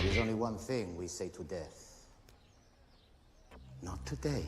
There is only one thing we say to death. Not today.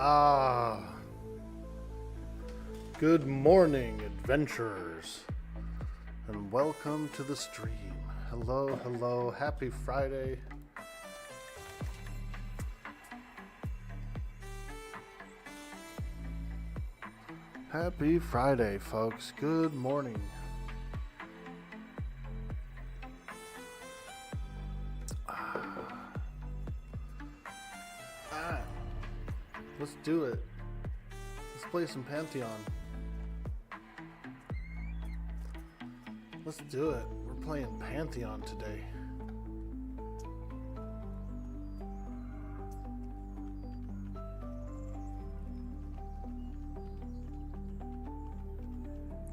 Ah, good morning, adventurers, and welcome to the stream. Hello, hello, happy Friday. Happy Friday, folks. Good morning. Let's do it. Let's play some Pantheon. Let's do it. We're playing Pantheon today.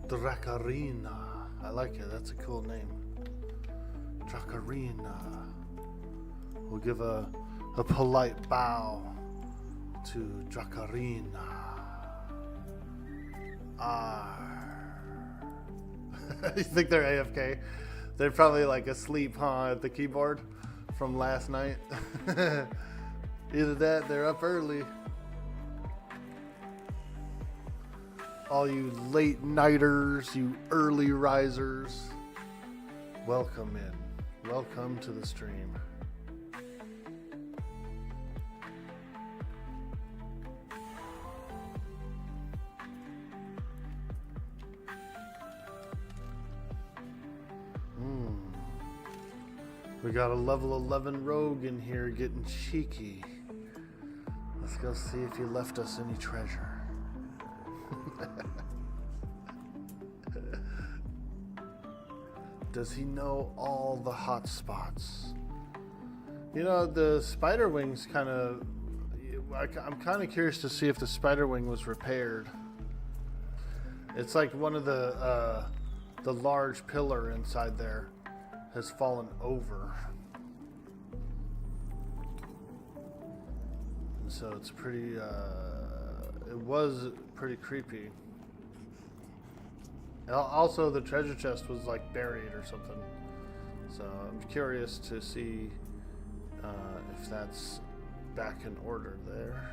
Dracarina. I like it. That's a cool name. Dracarina. We'll give a polite bow to Dracarina. You think they're AFK? They're probably like asleep, huh, at the keyboard from last night. Either that, they're up early. All you late nighters, you early risers, welcome in. Welcome to the stream. We got a level 11 rogue in here getting cheeky. Let's go see if he left us any treasure. Does he know all the hot spots? You know, the spider wing's kind of... I'm kind of curious to see if the spider wing was repaired. It's like one of the large pillar inside there has fallen over. And so it's pretty, it was pretty creepy. Also, the treasure chest was like buried or something. So I'm curious to see if that's back in order there.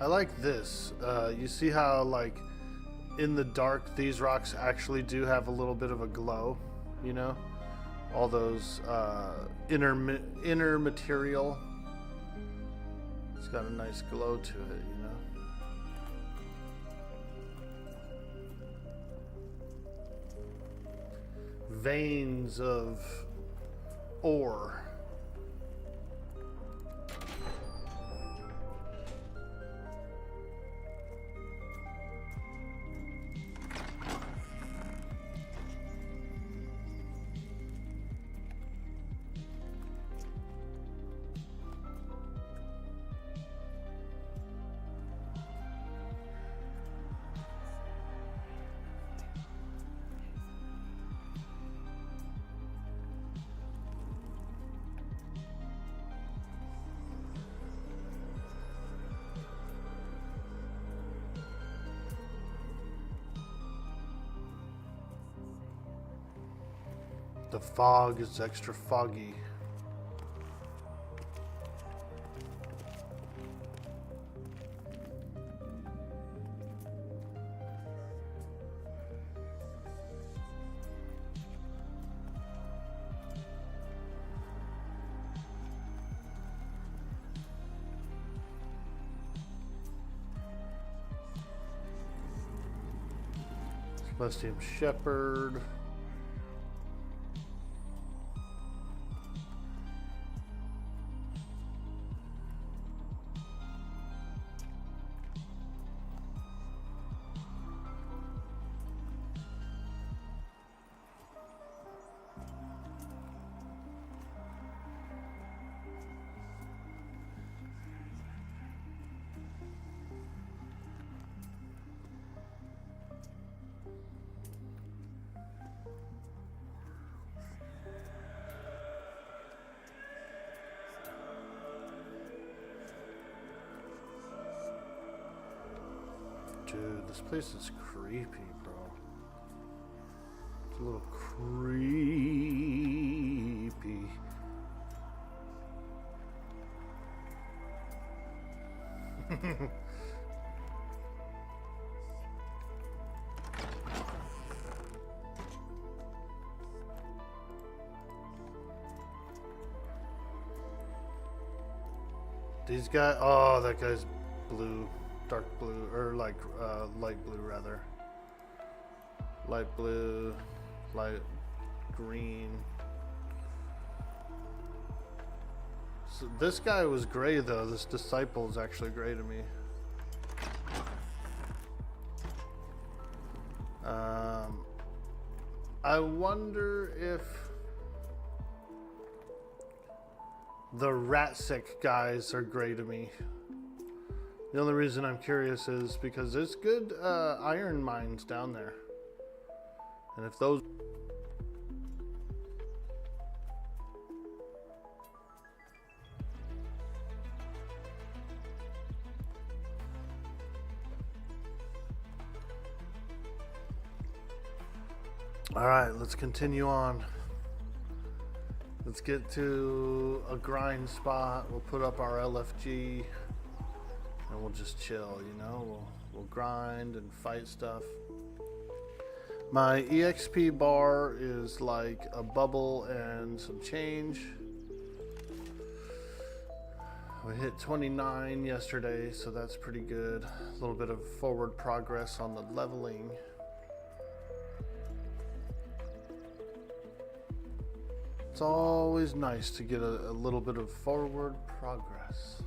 I like this. You see how, like, in the dark, these rocks actually do have a little bit of a glow, you know? All those inner material. It's got a nice glow to it, you know? Veins of ore. The fog is extra foggy. Celestium Shepherd. this place is creepy, bro. It's a little creepy. These guys, oh, that guy's blue, dark blue, or like light blue rather. Light blue, light green. So this guy was gray though. This disciple is actually gray to me. I wonder if the rat sick guys are gray to me. The only reason I'm curious is because there's good iron mines down there. And if those... Alright, let's continue on. Let's get to a grind spot. We'll put up our LFG and we'll just chill, you know. We'll grind and fight stuff. My EXP bar is like a bubble and some change. We hit 29 yesterday, so that's pretty good. A little bit of forward progress on the leveling. It's always nice to get a little bit of forward progress.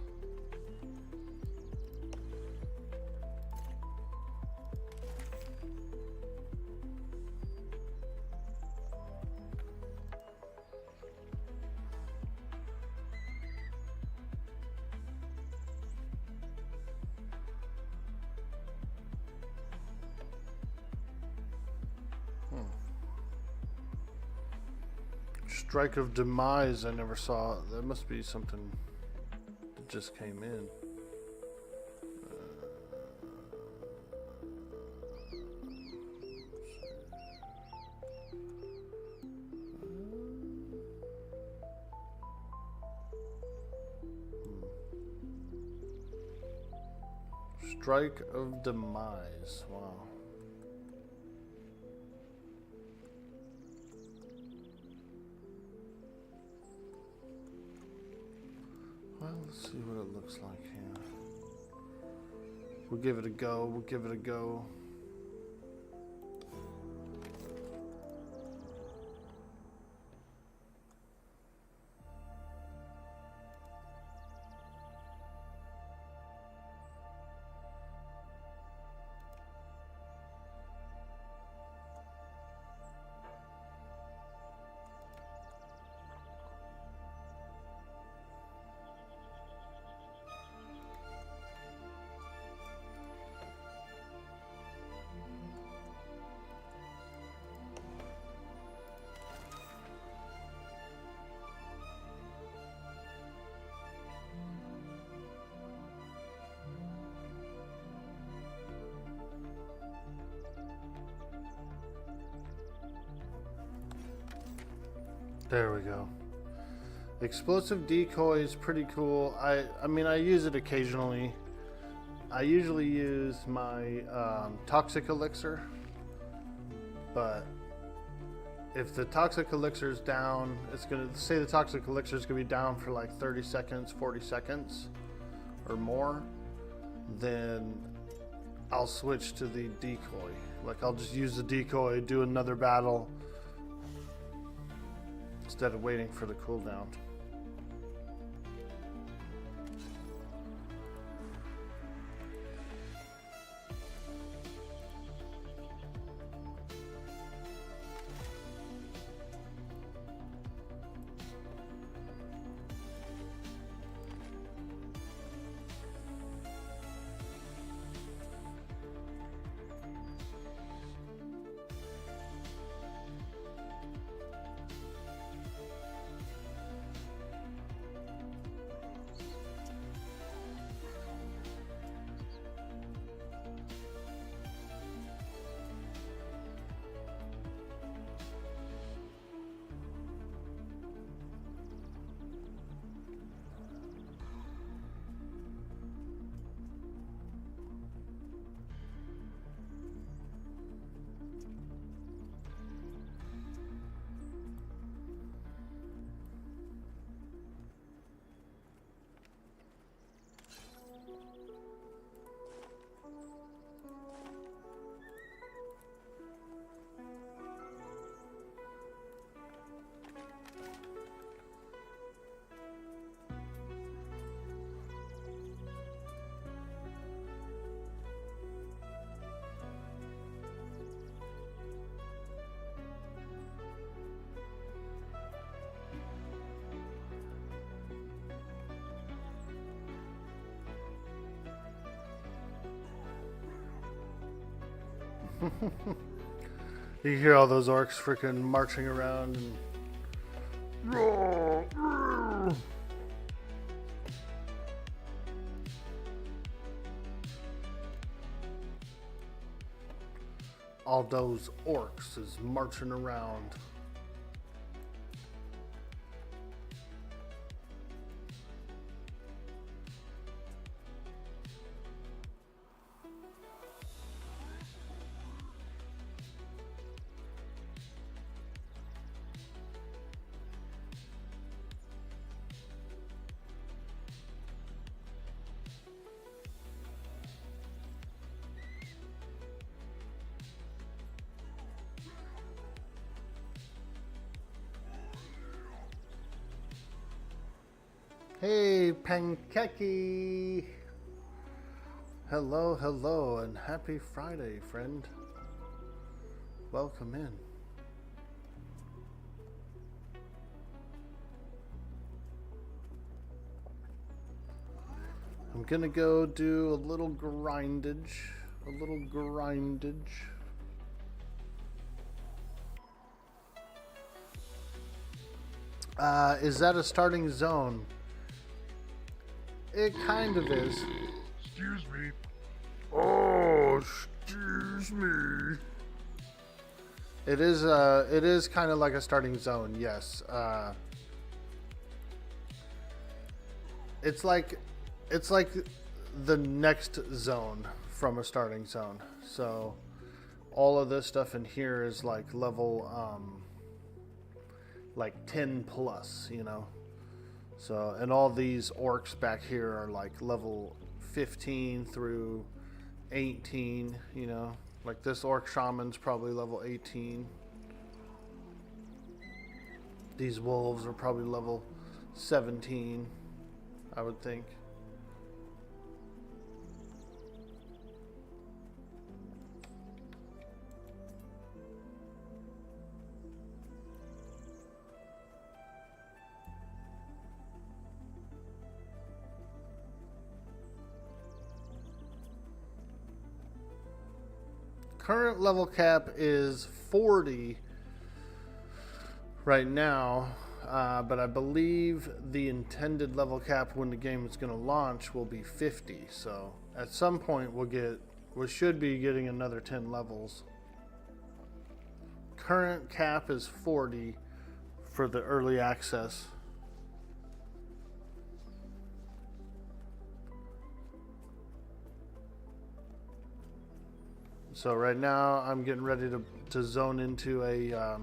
Strike of Demise, I never saw. That must be something that just came in. Strike of Demise, wow. Well, let's see what it looks like here. We'll give it a go. We'll give it a go. There we go. Explosive decoy is pretty cool. I mean, I use it occasionally. I usually use my toxic elixir, but if the toxic elixir is down, it's gonna say the toxic elixir is gonna be down for like 30 seconds, 40 seconds or more, then I'll switch to the decoy. Like I'll just use the decoy, do another battle, instead of waiting for the cooldown. You hear all those orcs freaking marching around and all those orcs is marching around. Hey, Pankeki! Hello, hello, and happy Friday, friend. Welcome in. I'm gonna go do a little grindage. Is that a starting zone? It kind of is. Excuse me. Oh, excuse me. It is kind of like a starting zone, yes. It's like the next zone from a starting zone. So all of this stuff in here is like level like 10 plus, you know. So, and all these orcs back here are like level 15 through 18, you know. Like this orc shaman's probably level 18. These wolves are probably level 17, I would think. Current level cap is 40 right now, but I believe the intended level cap when the game is going to launch will be 50. So at some point we should be getting another 10 levels. Current cap is 40 for the early access. So right now I'm getting ready to zone into a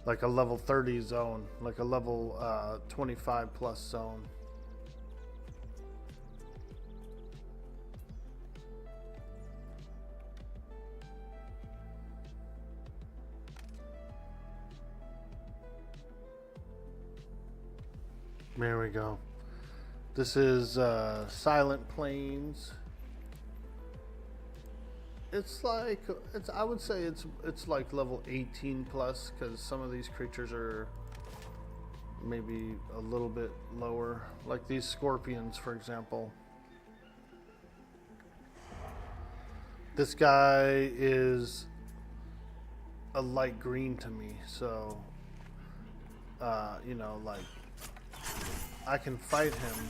like a level 30 zone, like a level 25 plus zone. There we go. This is Silent Plains. I would say it's like level 18 plus, because some of these creatures are maybe a little bit lower, like these scorpions, for example. This guy is a light green to me, so you know, like I can fight him,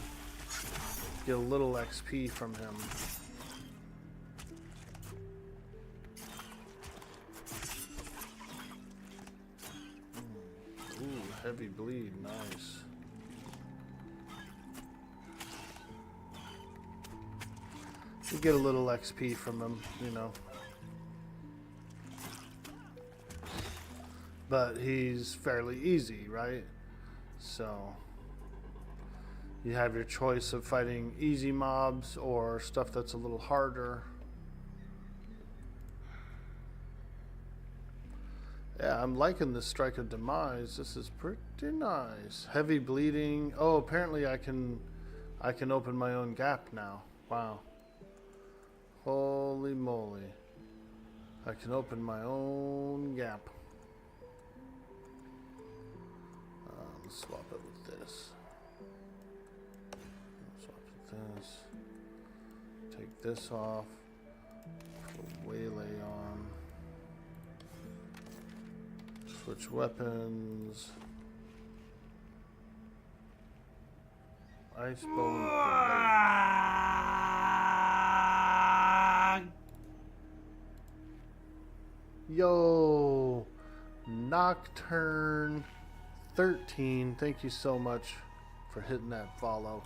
get a little XP from him. Heavy bleed, nice. You get a little XP from him, you know. But he's fairly easy, right? So you have your choice of fighting easy mobs or stuff that's a little harder. Yeah, I'm liking this Strike of Demise. This is pretty nice. Heavy bleeding. Oh, apparently I can open my own gap now. Wow. Holy moly. I can open my own gap. Let's swap it with this. Swap it with this. Take this off. Put a waylay on. Switch weapons. Ice bone. Yo, Nocturne 13. Thank you so much for hitting that follow.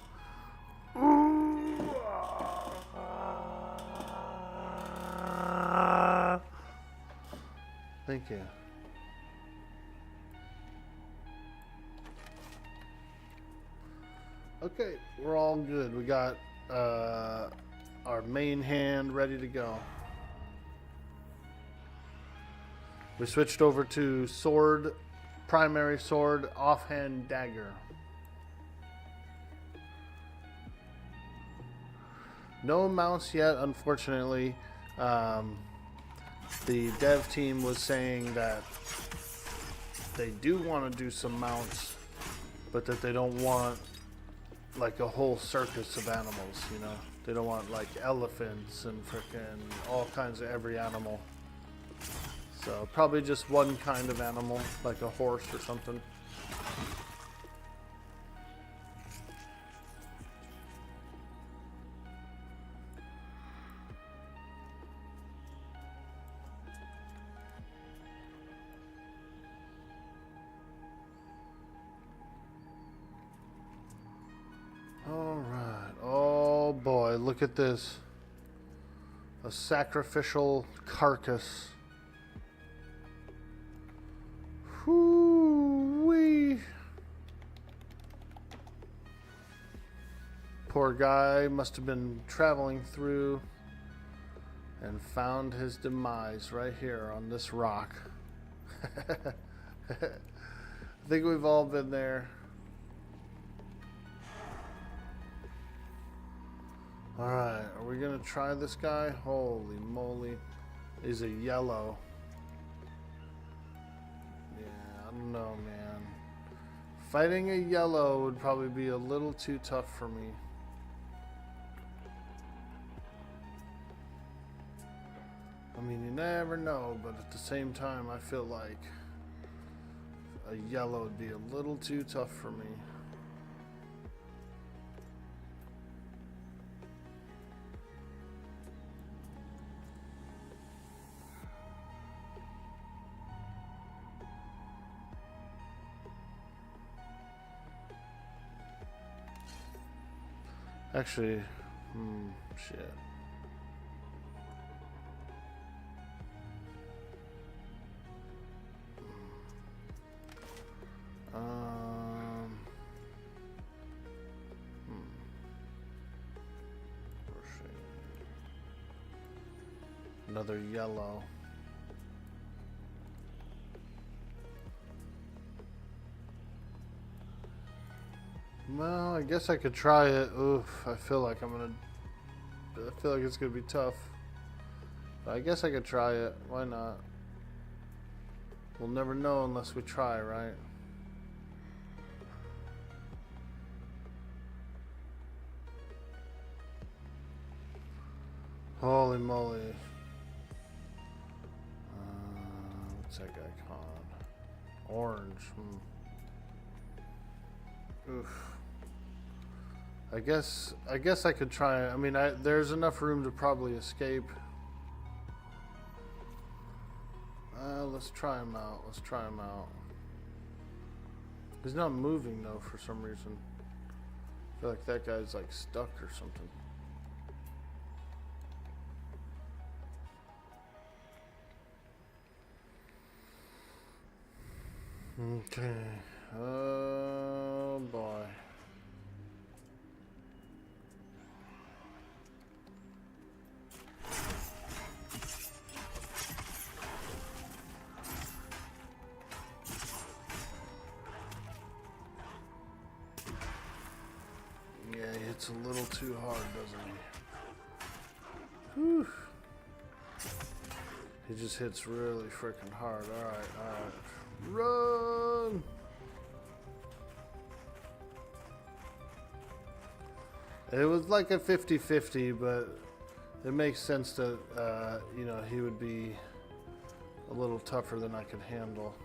Thank you. Okay, we're all good. We got our main hand ready to go. We switched over to sword, primary sword, offhand dagger. No mounts yet, unfortunately. The dev team was saying that they do want to do some mounts, but that they don't want like a whole circus of animals, you know? They don't want like elephants and frickin' all kinds of every animal. So probably just one kind of animal, like a horse or something. All right. Oh boy, look at this. A sacrificial carcass. Whoo-wee. Poor guy must have been traveling through and found his demise right here on this rock. I think we've all been there. Alright, are we gonna try this guy? Holy moly. He's a yellow. I don't know, man. Fighting a yellow would probably be a little too tough for me. I mean, you never know, but at the same time, I feel like a yellow would be a little too tough for me. Actually, shit. Another yellow. Well, I guess I could try it. Oof, I feel like it's gonna be tough. But I guess I could try it. Why not? We'll never know unless we try, right? Holy moly. What's that guy called? Orange. Oof. I guess I could try it. I mean, there's enough room to probably escape. Let's try him out. Let's try him out. He's not moving though for some reason. I feel like that guy's like stuck or something. Okay. Oh boy. Yeah, he hits a little too hard, doesn't he? Whew. He just hits really freaking hard. Alright, alright. Run! It was like a 50-50, but it makes sense that, you know, he would be a little tougher than I could handle.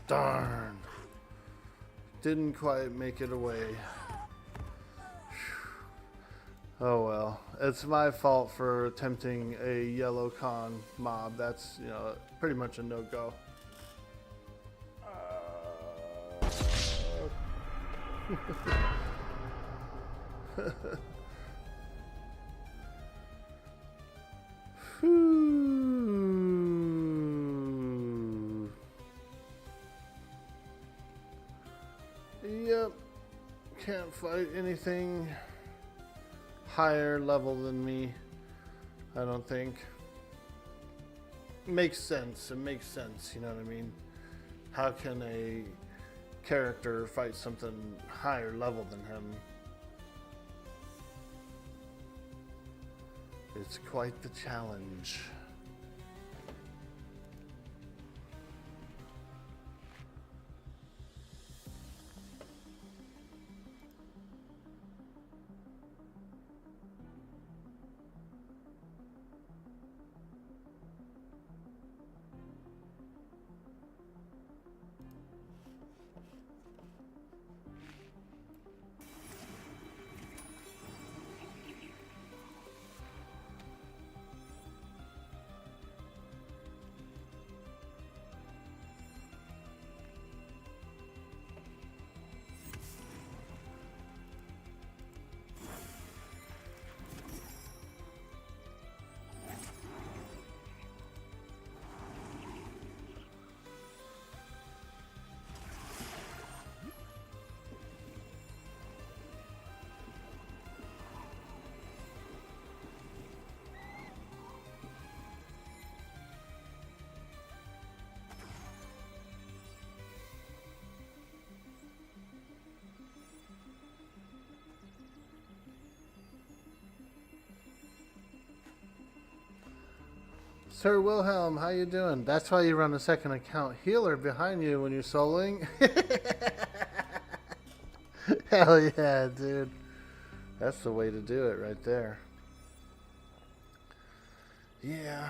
Darn. Didn't quite make it away. Oh well. It's my fault for attempting a yellow con mob. That's, you know, pretty much a no-go. Yep. Can't fight anything higher level than me, I don't think. Makes sense. It makes sense, you know what I mean? How can a character fight something higher level than him? It's quite the challenge. Sir Wilhelm, how you doing? That's why you run a second account healer behind you when you're soloing. Hell yeah, dude. That's the way to do it right there. Yeah,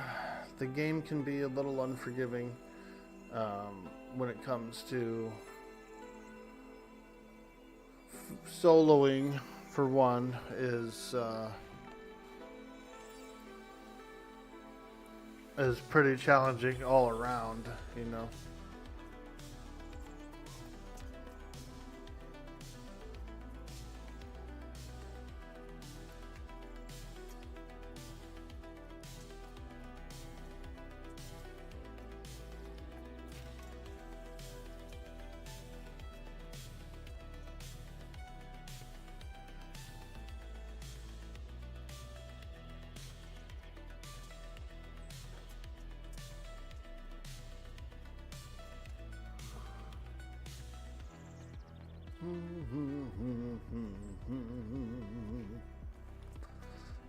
the game can be a little unforgiving when it comes to soloing, for one, is pretty challenging all around, you know.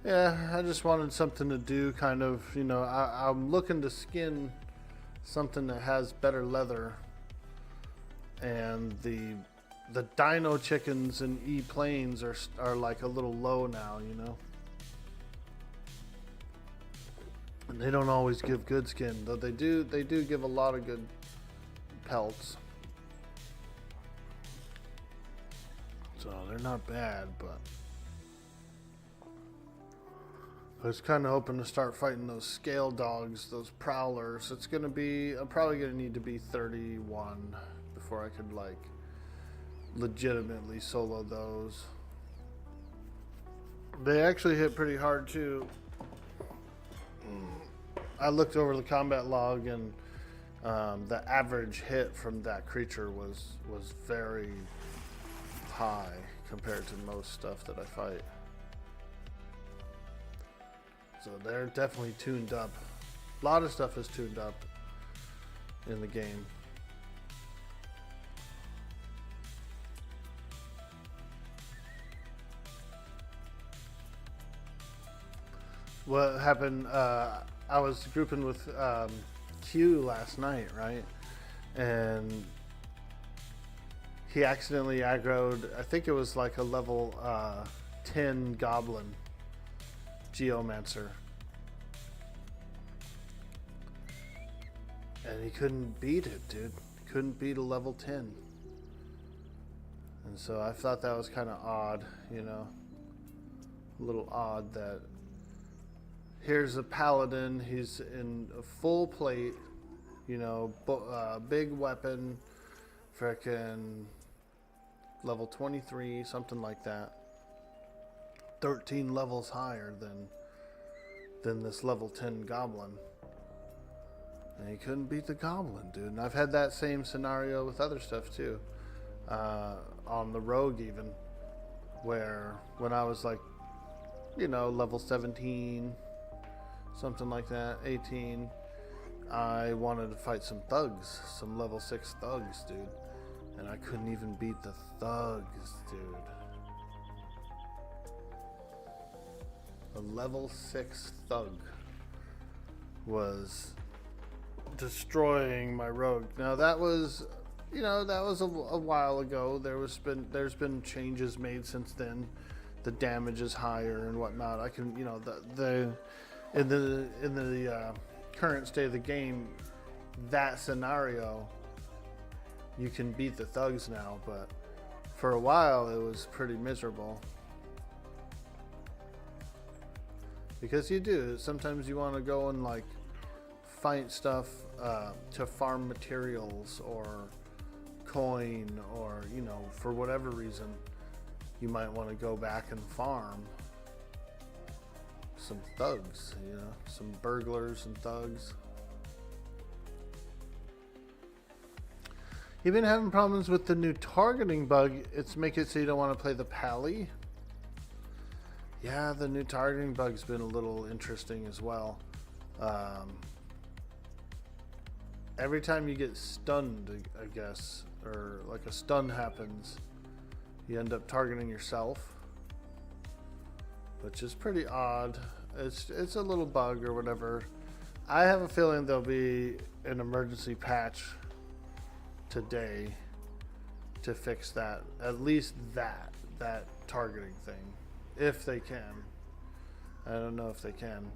Yeah, I just wanted something to do, kind of, you know, I'm looking to skin something that has better leather, and the dino chickens and E-planes are like a little low now, you know. And they don't always give good skin, though they do give a lot of good pelts. So they're not bad, but I was kind of hoping to start fighting those scale dogs, those prowlers. It's going to be, I'm probably going to need to be 31 before I could, like, legitimately solo those. They actually hit pretty hard, too. I looked over the combat log, and the average hit from that creature was very high compared to most stuff that I fight. So they're definitely tuned up. A lot of stuff is tuned up in the game. What happened, I was grouping with Q last night, right? And he accidentally aggroed, I think it was like a level 10 goblin geomancer, and he couldn't beat it, dude. couldn't beat a level 10. And so I thought that was kind of odd, you know. A little odd that here's a paladin, he's in a full plate, you know, big weapon, frickin' level 23, something like that. 13 levels higher than this level 10 goblin. And he couldn't beat the goblin, dude. And I've had that same scenario with other stuff too. On the rogue even, where when I was like, you know, level 17, something like that, 18, I wanted to fight some thugs, some level 6 thugs, dude. And I couldn't even beat the thugs, dude. A level 6 thug was destroying my rogue. Now that was, you know, that was a while ago. There's been changes made since then. The damage is higher and whatnot. I can, you know, in the current state of the game, that scenario, you can beat the thugs now, but for a while it was pretty miserable. Because you do, sometimes you want to go and like find stuff to farm materials or coin, or, you know, for whatever reason you might want to go back and farm some thugs, you know, some burglars and thugs. You've been having problems with the new targeting bug. It's make it so you don't want to play the pally. Yeah, the new targeting bug's been a little interesting as well. Every time you get stunned, I guess, or like a stun happens, you end up targeting yourself, which is pretty odd. It's a little bug or whatever. I have a feeling there'll be an emergency patch today to fix that, at least that targeting thing, if they can. I don't know if they can,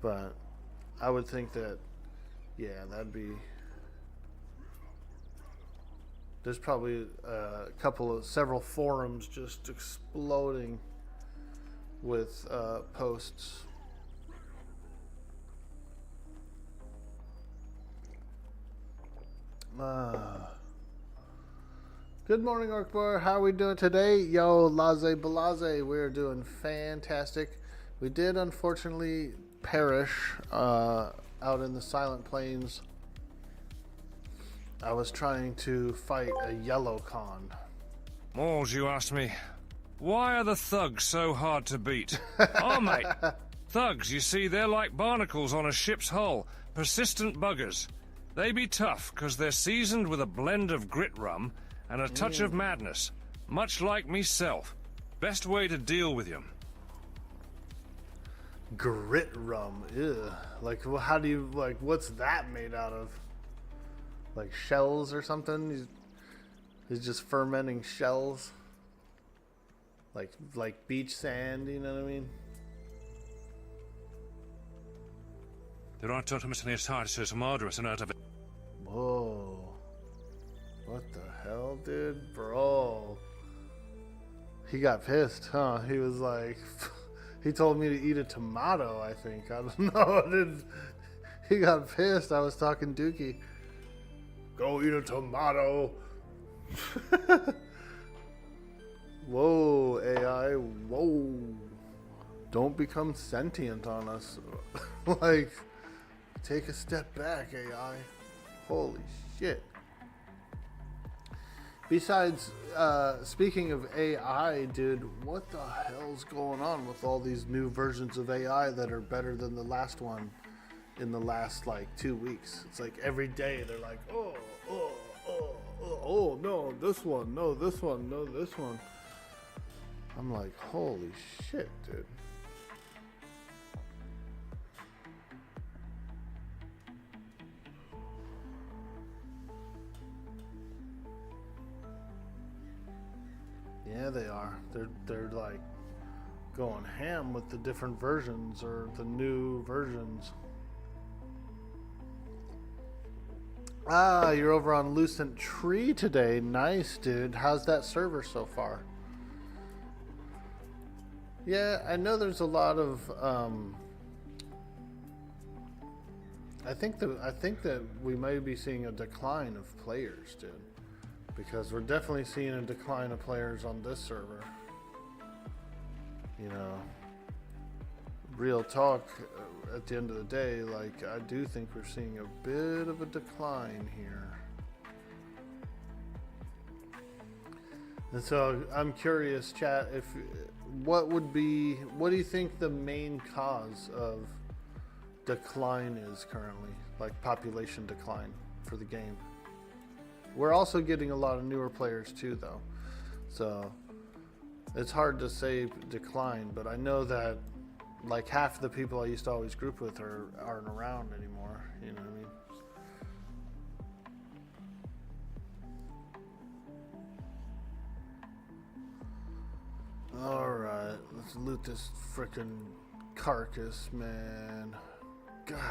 but I would think that, yeah, that'd be. There's probably several forums just exploding with posts. Good morning, Orkbar. How are we doing today? Yo, Laze Balaze. We're doing fantastic. We did unfortunately perish out in the Silent Plains. I was trying to fight a yellow con. Moles, you asked me. Why are the thugs so hard to beat? Oh, mate. Thugs, you see, they're like barnacles on a ship's hull. Persistent buggers. They be tough, 'cause they're seasoned with a blend of grit rum and a touch of madness. Much like meself. Best way to deal with you. Grit rum, ew. Like, how do you, like, what's that made out of? Like shells or something? He's just fermenting shells. Like beach sand, you know what I mean? There aren't automatically aside so murderous and out of it. Whoa. What the hell, dude? Bro. He got pissed, huh? He was like, he told me to eat a tomato, I think. I don't know. He got pissed. I was talking dookie. Go eat a tomato. Whoa, AI. Whoa. Don't become sentient on us. Like, take a step back, AI. Holy shit. Besides, speaking of AI, dude, what the hell's going on with all these new versions of AI that are better than the last one in the last, like, 2 weeks? It's like every day they're like, oh, no, this one, no, this one, no, this one. I'm like, holy shit, dude. Yeah, they are. They're like going ham with the different versions or the new versions. Ah, you're over on Lucent Tree today. Nice, dude. How's that server so far? Yeah, I know there's a lot of I think that we may be seeing a decline of players, dude. Because we're definitely seeing a decline of players on this server. You know, real talk, at the end of the day, like, I do think we're seeing a bit of a decline here. And so I'm curious, chat, what do you think the main cause of decline is currently? Like population decline for the game. We're also getting a lot of newer players too, though. So it's hard to say decline, but I know that like half the people I used to always group with aren't around anymore. You know what I mean? Alright, let's loot this frickin' carcass, man. God.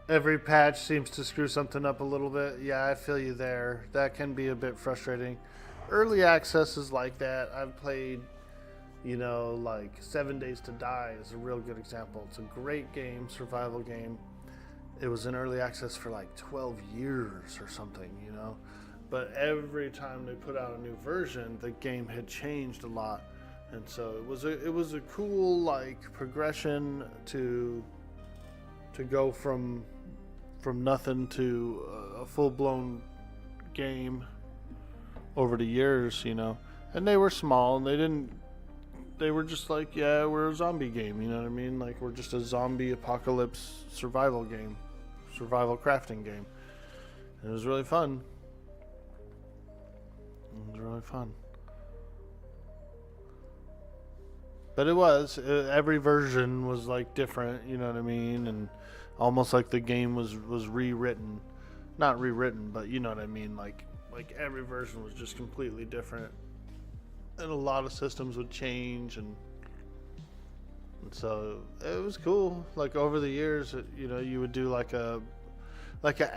Every patch seems to screw something up a little bit. Yeah, I feel you there. That can be a bit frustrating. Early access is like that. I've played, you know, like 7 Days to Die is a real good example. It's a great game, survival game. It was in early access for like 12 years or something, you know. But every time they put out a new version, the game had changed a lot. And so it was a cool like progression to go from nothing to a full-blown game over the years, you know. And they were small, and they were just like, yeah, we're a zombie game, you know what I mean? Like, we're just a zombie apocalypse survival game, survival crafting game. And it was really fun. It was really fun. But every version was like different, you know what I mean? And almost like the game was rewritten. Not rewritten, but you know what I mean? Like every version was just completely different. And a lot of systems would change, and so it was cool. Like over the years, you know, you would do like an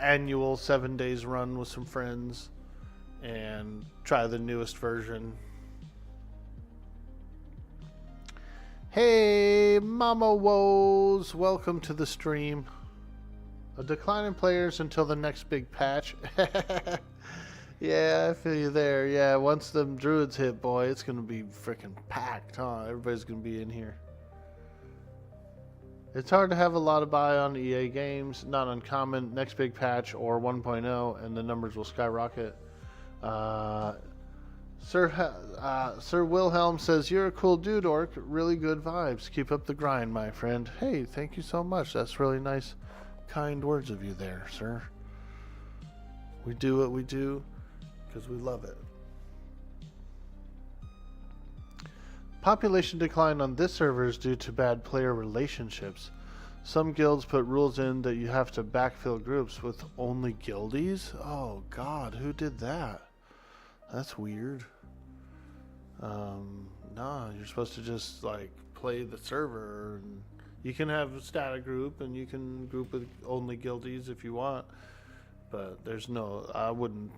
annual 7 days run with some friends and try the newest version. Hey, Mama Woes, welcome to the stream. A decline in players until the next big patch. Yeah, I feel you there. Yeah, once them druids hit, boy, it's gonna be freaking packed, huh? Everybody's gonna be in here. It's hard to have a lot of buy on EA games. Not uncommon. Next big patch or 1.0, and the numbers will skyrocket. Sir Wilhelm says, you're a cool dude, Orc. Really good vibes. Keep up the grind, my friend. Hey, thank you so much. That's really nice, kind words of you there, sir. We do what we do because we love it. Population decline on this server is due to bad player relationships. Some guilds put rules in that you have to backfill groups with only guildies. Oh God, who did that? That's weird. Nah, you're supposed to just like play the server. And you can have a static group, and you can group with only guildies if you want. But there's no, I wouldn't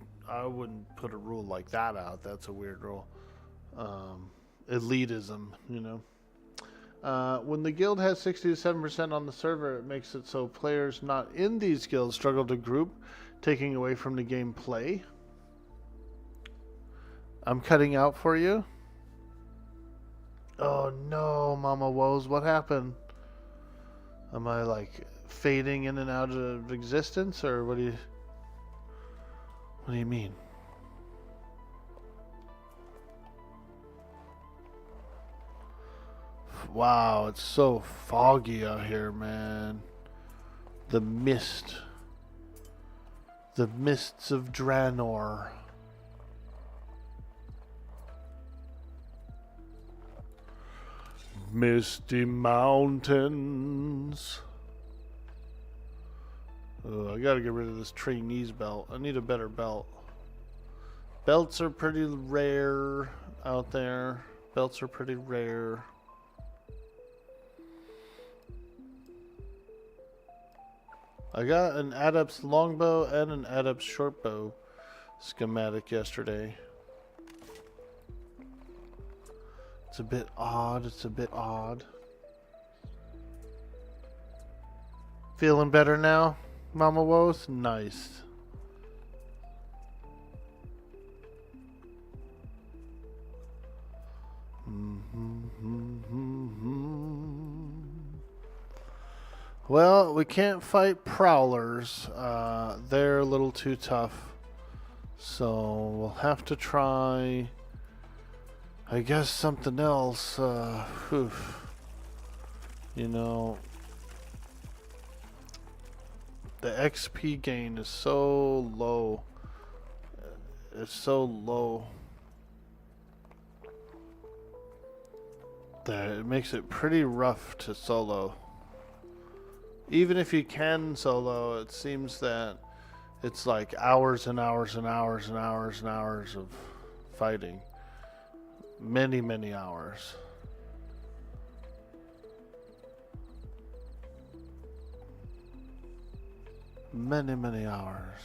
put a rule like that out. That's a weird rule. Elitism, you know. When the guild has 60 to 7% on the server, it makes it so players not in these guilds struggle to group, taking away from the gameplay. I'm cutting out for you. Oh no, Mama Woes, what happened? Am I like fading in and out of existence, or what do you mean? Wow, it's so foggy out here, man. The mists of Draenor. Misty mountains. I gotta get rid of this trainee's belt. I need a better belt. Belts are pretty rare out there. Belts are pretty rare. I got an Adept's longbow and an Adept's shortbow schematic yesterday. It's a bit odd. It's a bit odd. Feeling better now, Mama Woes? Nice. Well, we can't fight prowlers. They're a little too tough. So we'll have to try, I guess, something else. You know, the XP gain is so low. It's so low that it makes it pretty rough to solo. Even if you can solo, it seems that it's like hours and hours and hours and hours and hours of fighting. Many, many hours. Many, many hours.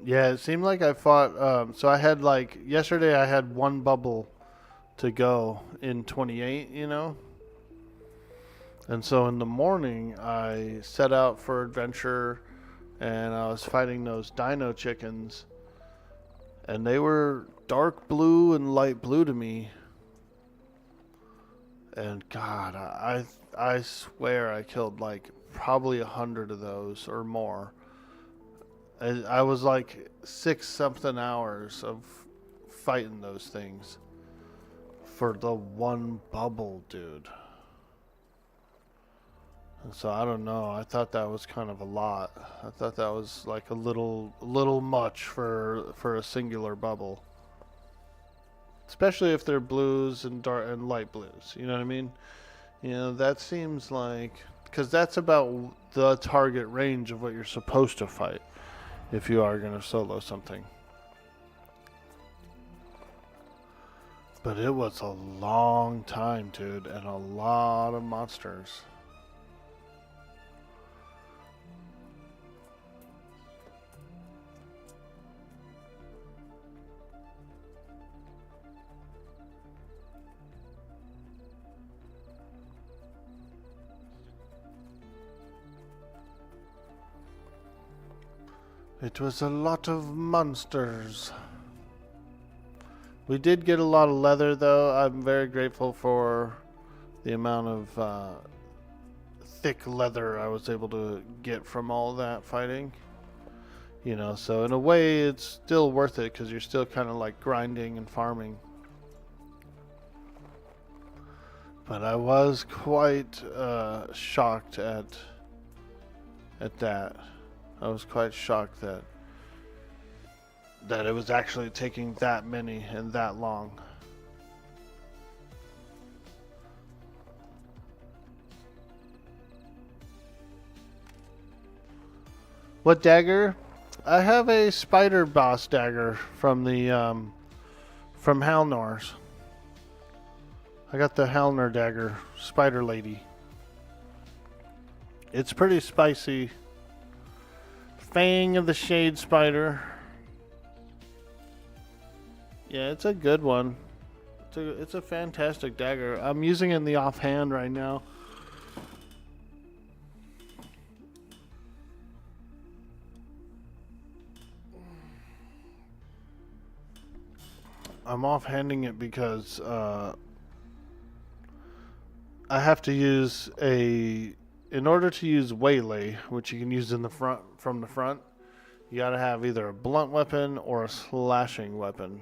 Yeah, it seemed like I fought. So I had like yesterday. I had one bubble to go in 28. You know, and so in the morning I set out for adventure, and I was fighting those dino chickens, and they were dark blue and light blue to me. And God, I swear I killed like probably 100 of those or more. I was like 6-something hours of fighting those things for the one bubble, dude. And so I don't know. I thought that was kind of a lot. I thought that was like a little much for a singular bubble. Especially if they're blues and dark and light blues. You know what I mean? You know, that seems like, because that's about the target range of what you're supposed to fight if you are going to solo something. But it was a long time, dude, and a lot of monsters. It was a lot of monsters. We did get a lot of leather, though. I'm very grateful for the amount of thick leather I was able to get from all that fighting. You know, so in a way, it's still worth it because you're still kind of like grinding and farming. But I was quite shocked at that. I was quite shocked that it was actually taking that many and that long. What dagger? I have a spider boss dagger from the from Halnor's. I got the Halnor dagger, spider lady. It's pretty spicy. Fang of the Shade Spider. Yeah, it's a good one. It's a fantastic dagger. I'm using it in the offhand right now. I'm offhanding it because I have to use a in order to use waylay, which you can use in the front from the front, you gotta have either a blunt weapon or a slashing weapon.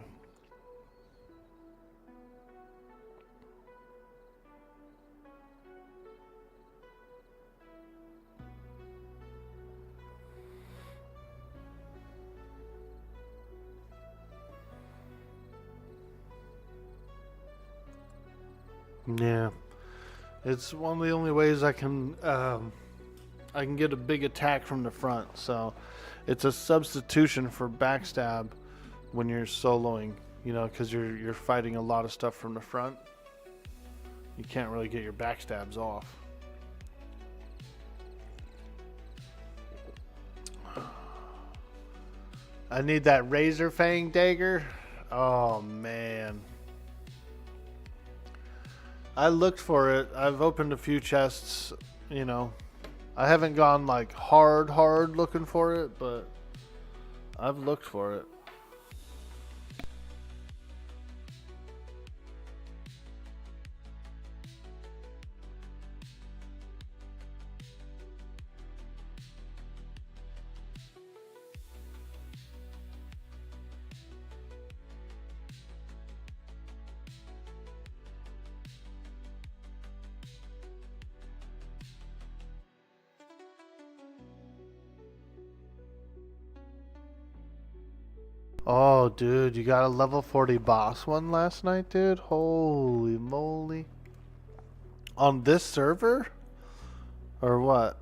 Yeah, it's one of the only ways I can get a big attack from the front. So it's a substitution for backstab when you're soloing, you know, because you're fighting a lot of stuff from the front. You can't really get your backstabs off. I need that razor fang dagger. Oh man. I looked for it. I've opened a few chests, you know. I haven't gone like hard looking for it, but I've looked for it. Oh, dude, you got a level 40 boss one last night, dude? Holy moly. On this server? Or what?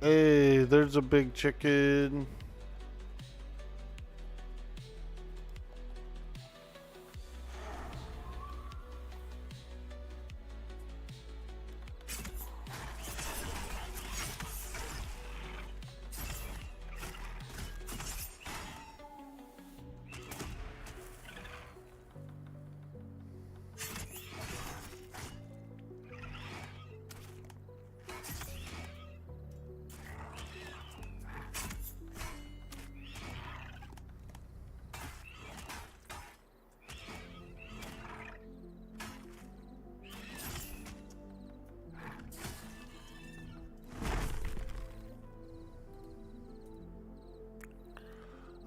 Hey, there's a big chicken.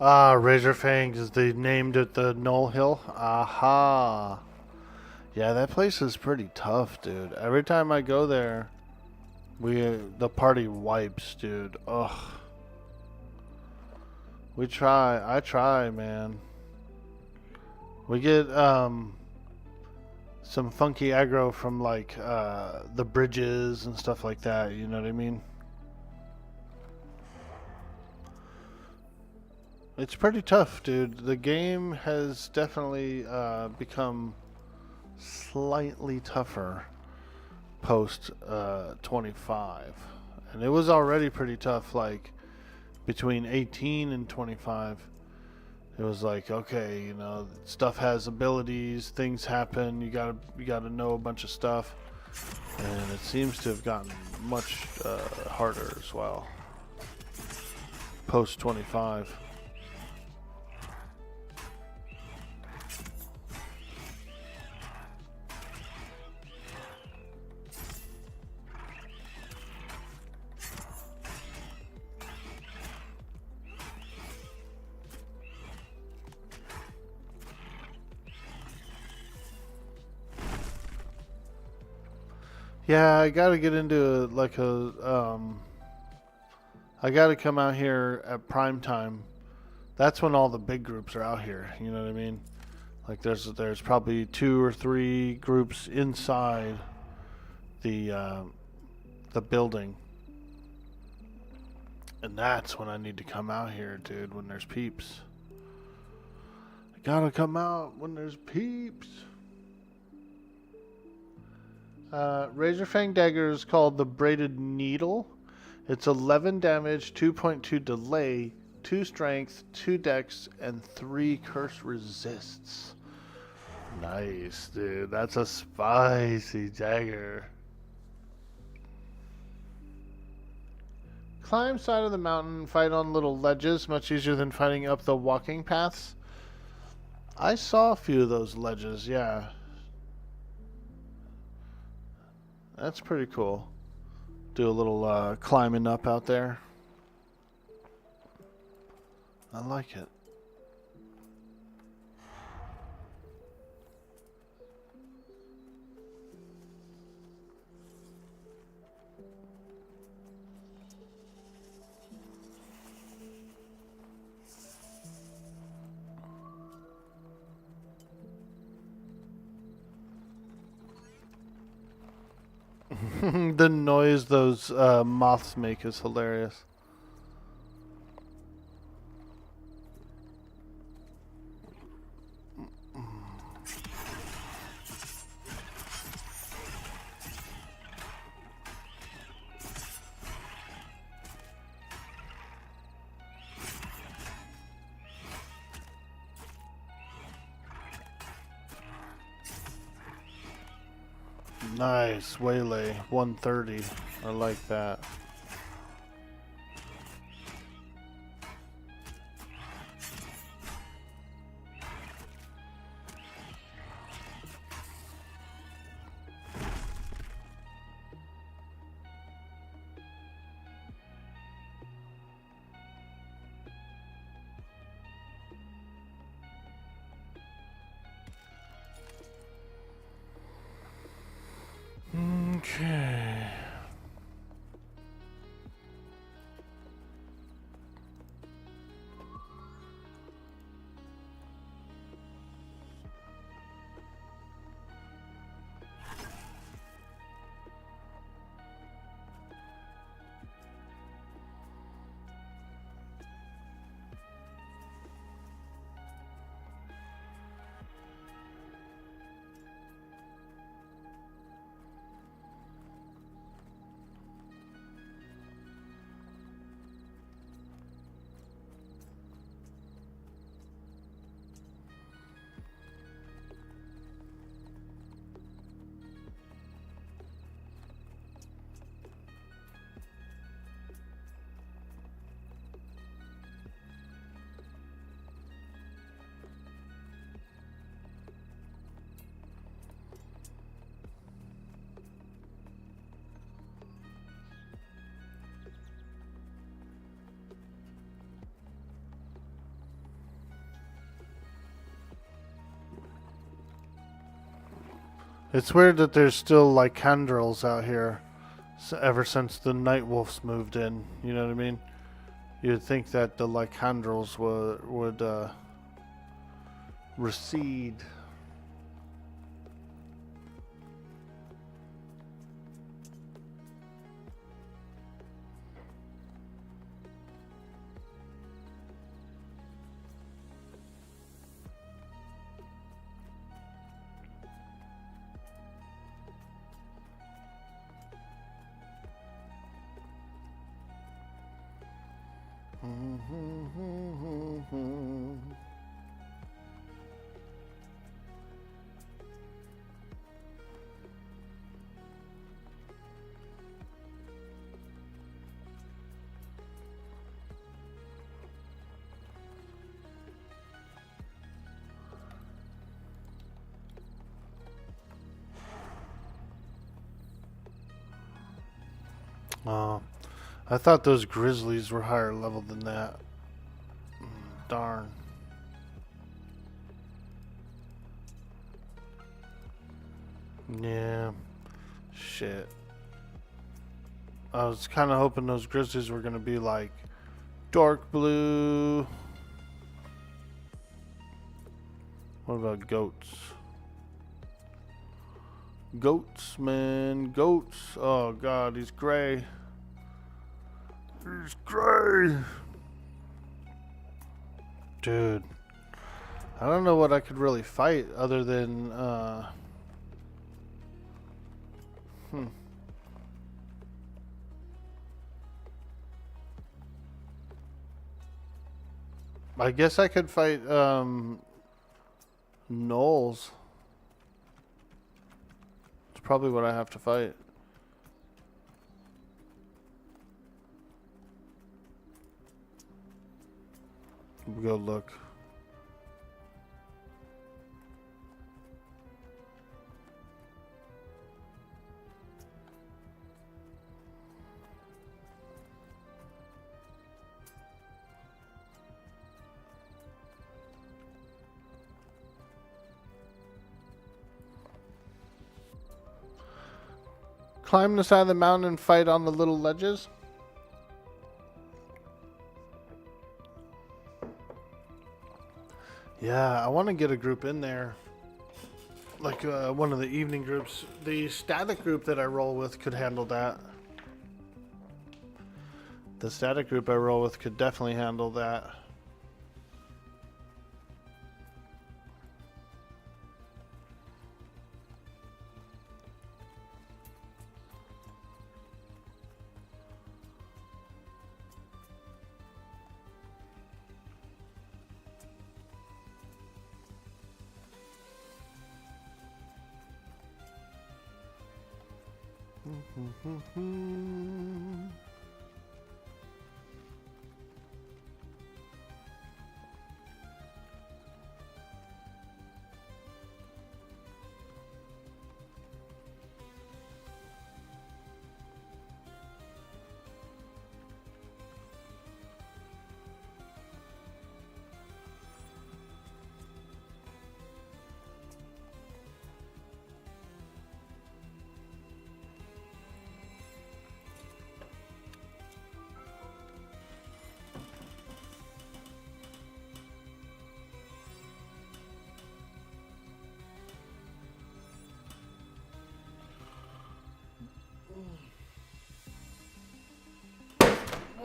Ah, Razor Fangs is they named it the Knoll Hill. Aha. Yeah, that place is pretty tough, dude. Every time I go there, the party wipes, dude. Ugh. I try, man. We get some funky aggro from like the bridges and stuff like that, you know what I mean? It's pretty tough, dude. The game has definitely become slightly tougher post 25. And it was already pretty tough, like between 18 and 25. It was like, okay, you know, stuff has abilities, things happen, you gotta know a bunch of stuff. And it seems to have gotten much harder as well. Post 25. Yeah, I gotta get into like I gotta come out here at prime time. That's when all the big groups are out here. You know what I mean? Like there's probably 2 or 3 groups inside the building, and that's when I need to come out here, dude. When there's peeps, I gotta come out when there's peeps. Razor Fang Dagger is called the Braided Needle. It's 11 damage, 2.2 delay, 2 strength, 2 dex, and 3 curse resists. Nice, dude. That's a spicy dagger. Climb side of the mountain, fight on little ledges, much easier than fighting up the walking paths. I saw a few of those ledges, yeah. That's pretty cool. Do a little climbing up out there. I like it. The noise those moths make is hilarious. Nice, waylay, 130. I like that. Okay. It's weird that there's still lycandrals out here ever since the night wolves moved in. You know what I mean? You'd think that the lycandrals would recede. I thought those grizzlies were higher level than that. Darn. Yeah. Shit. I was kind of hoping those grizzlies were going to be like dark blue. What about goats? Goats, man. Goats. Oh, God. He's gray. He's gray. Dude. I don't know what I could really fight other than, I guess I could fight, gnolls. It's probably what I have to fight. We'll go look. Climb the side of the mountain and fight on the little ledges. Yeah, I want to get a group in there. Like one of the evening groups. The static group that I roll with could handle that. The static group I roll with could definitely handle that.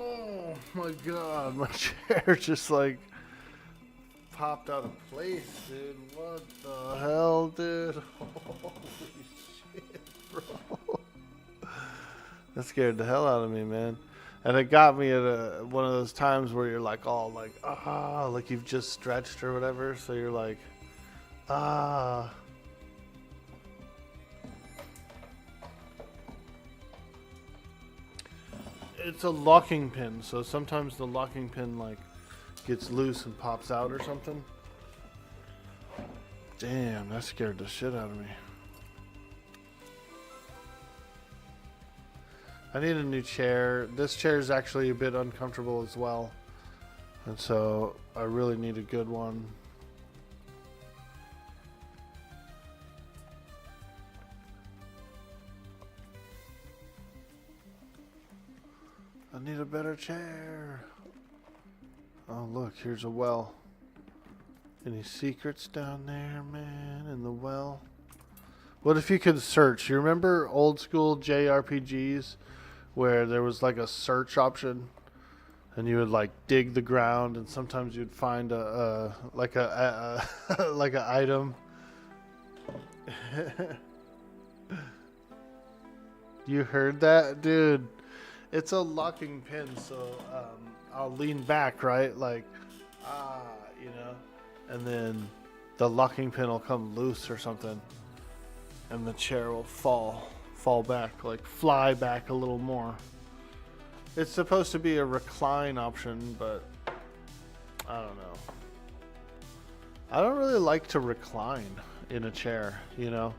Oh my god, my chair just like popped out of place, dude. What the hell, dude? Holy shit, bro. That scared the hell out of me, man. And it got me at one of those times where you're like all like, like you've just stretched or whatever. So you're like, It's a locking pin, so sometimes the locking pin like gets loose and pops out or something. Damn, that scared the shit out of me. I need a new chair. This chair is actually a bit uncomfortable as well. And so I really need a good one. I need a better chair. Oh, look, here's a well. Any secrets down there, man, in the well? What if you could search? You remember old school JRPGs where there was like a search option and you would like dig the ground and sometimes you'd find like a like an item. You heard that, dude? It's a locking pin, so I'll lean back, right? Like, you know, and then the locking pin will come loose or something, and the chair will fall back, like fly back a little more. It's supposed to be a recline option, but I don't know. I don't really like to recline in a chair, you know.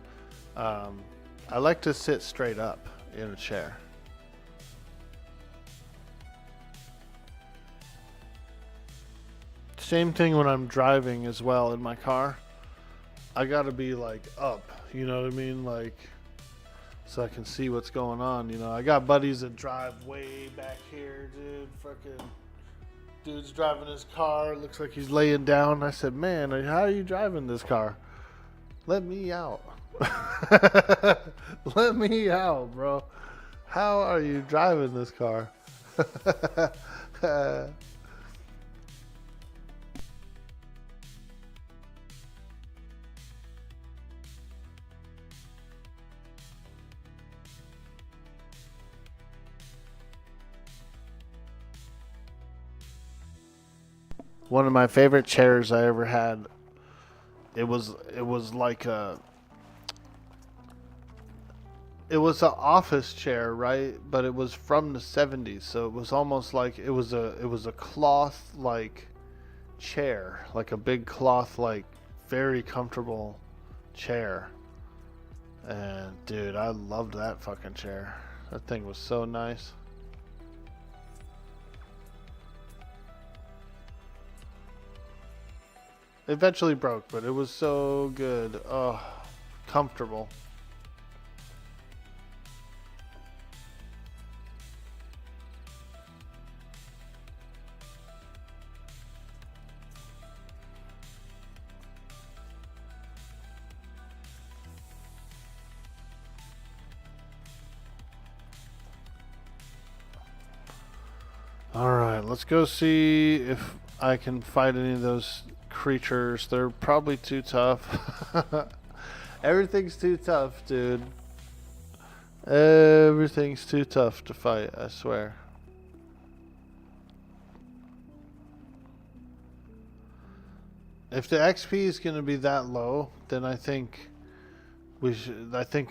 I like to sit straight up in a chair. Same thing when I'm driving as well in my car. I gotta be like up, you know what I mean? Like, so I can see what's going on, you know. I got buddies that drive way back here, dude. Fucking dude's driving his car, looks like he's laying down. I said, man, how are you driving this car? Let me out. Let me out, bro. How are you driving this car? One of my favorite chairs I ever had. It was like it was an office chair, right? But it was from the 70s, so it was almost like it was a cloth like chair, like a big cloth, like very comfortable chair. And dude, I loved that fucking chair. That thing was so nice. It eventually broke, but it was so good. Oh, comfortable. Alright, let's go see if I can fight any of those creatures. They're probably too tough. Everything's too tough, dude. Everything's too tough to fight, I swear. If the XP is going to be that low, then I think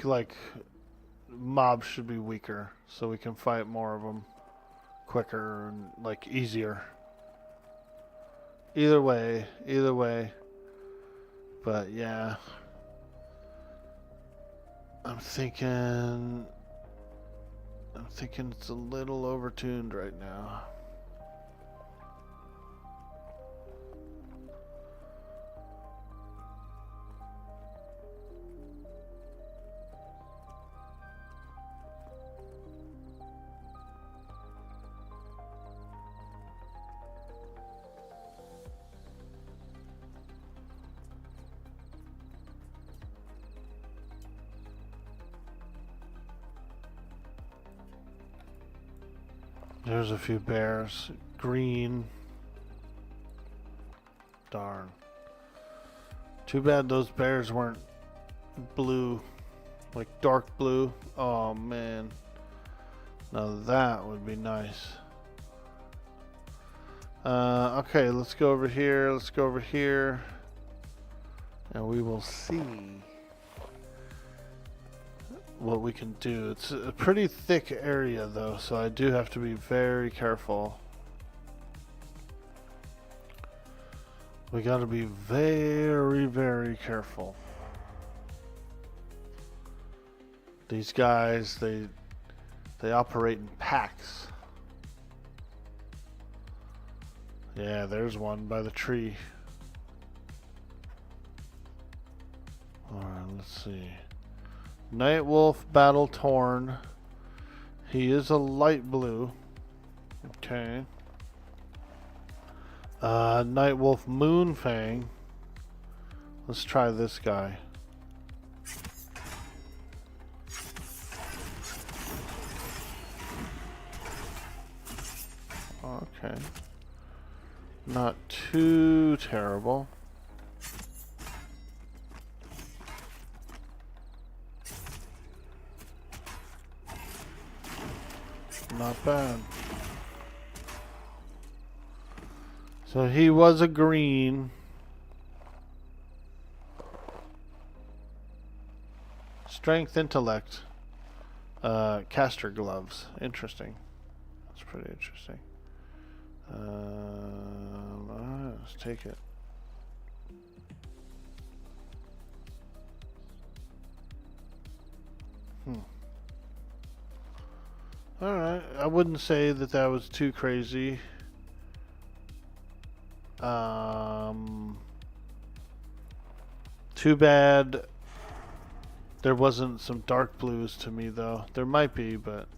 like mobs should be weaker so we can fight more of them quicker and like easier. Either way. But yeah, I'm thinking it's a little overtuned right now. There's a few bears. Green. Darn. Too bad those bears weren't blue. Like dark blue. Oh man. Now that would be nice. Okay, let's go over here. And we will see what we can do. It's a pretty thick area though, so I do have to be very careful. We gotta be very, very careful. These guys, they operate in packs. Yeah, there's one by the tree. Alright, let's see. Night Wolf Battle Torn. He is a light blue. Okay. Night Wolf Moonfang. Let's try this guy. Okay. Not too terrible. Not bad. So he was a green. Strength, intellect. Caster gloves. Interesting. That's pretty interesting. Alright, let's take it. Alright, I wouldn't say that that was too crazy. Too bad there wasn't some dark blues to me though. There might be, but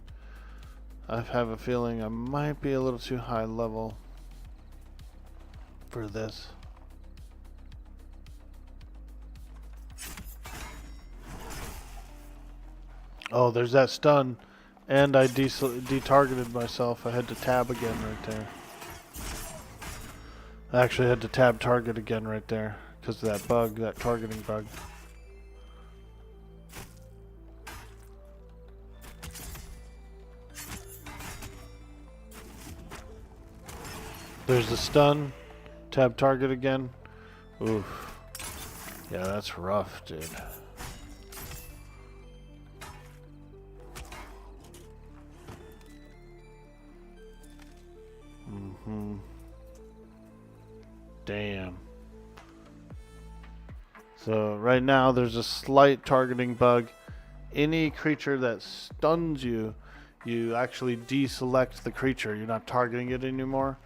I have a feeling I might be a little too high level for this. Oh, there's that stun. And I detargeted myself. I had to tab again right there. I actually had to tab target again right there because of that bug, that targeting bug. There's the stun. Tab target again. Oof. Yeah, that's rough, dude. Damn. So right now there's a slight targeting bug. Any creature that stuns you, you actually deselect the creature. You're not targeting it anymore.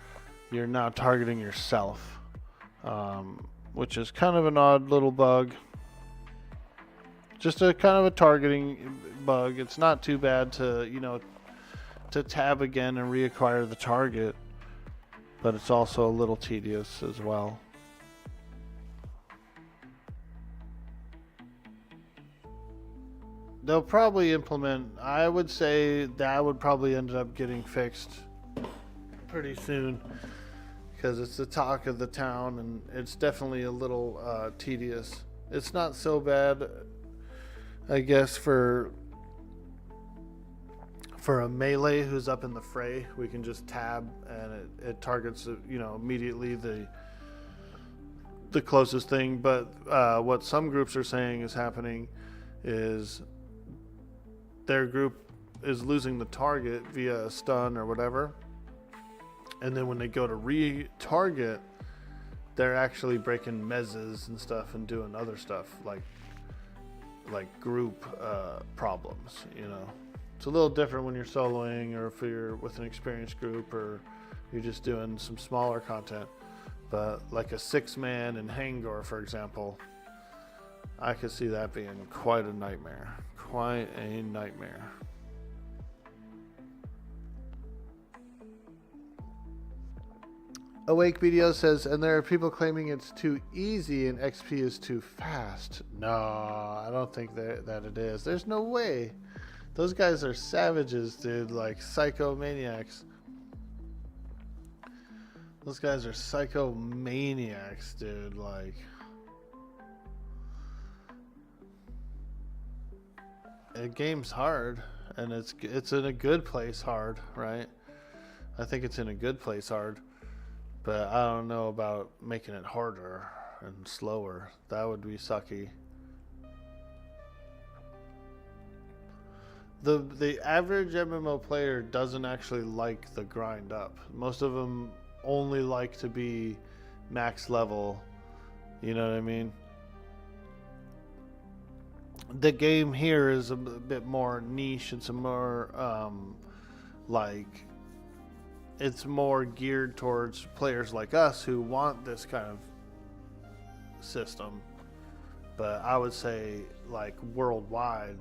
You're now targeting yourself, which is kind of an odd little bug. Just a kind of a targeting bug. It's not too bad to, you know, to tab again and reacquire the target, but it's also a little tedious as well. They'll probably implement, I would say that would probably end up getting fixed pretty soon, because it's the talk of the town and it's definitely a little tedious. It's not so bad, I guess, for a melee who's up in the fray. We can just tab and it targets, you know, immediately the closest thing. But what some groups are saying is happening is their group is losing the target via a stun or whatever, and then when they go to re-target, they're actually breaking mezzes and stuff and doing other stuff like group problems, you know. It's a little different when you're soloing, or if you're with an experienced group, or you're just doing some smaller content. But like a 6-man in Hangor, for example, I could see that being quite a nightmare. Quite a nightmare. Awake Video says, and there are people claiming it's too easy and XP is too fast. No, I don't think that it is. There's no way. Those guys are savages, dude. Like psychomaniacs. Those guys are psychomaniacs, dude. Like, the game's hard, and it's in a good place hard, right? I think it's in a good place hard, but I don't know about making it harder and slower. That would be sucky. The average MMO player doesn't actually like the grind up. Most of them only like to be max level. You know what I mean? The game here is a bit more niche. It's a more like, it's more geared towards players like us who want this kind of system. But I would say, like, worldwide,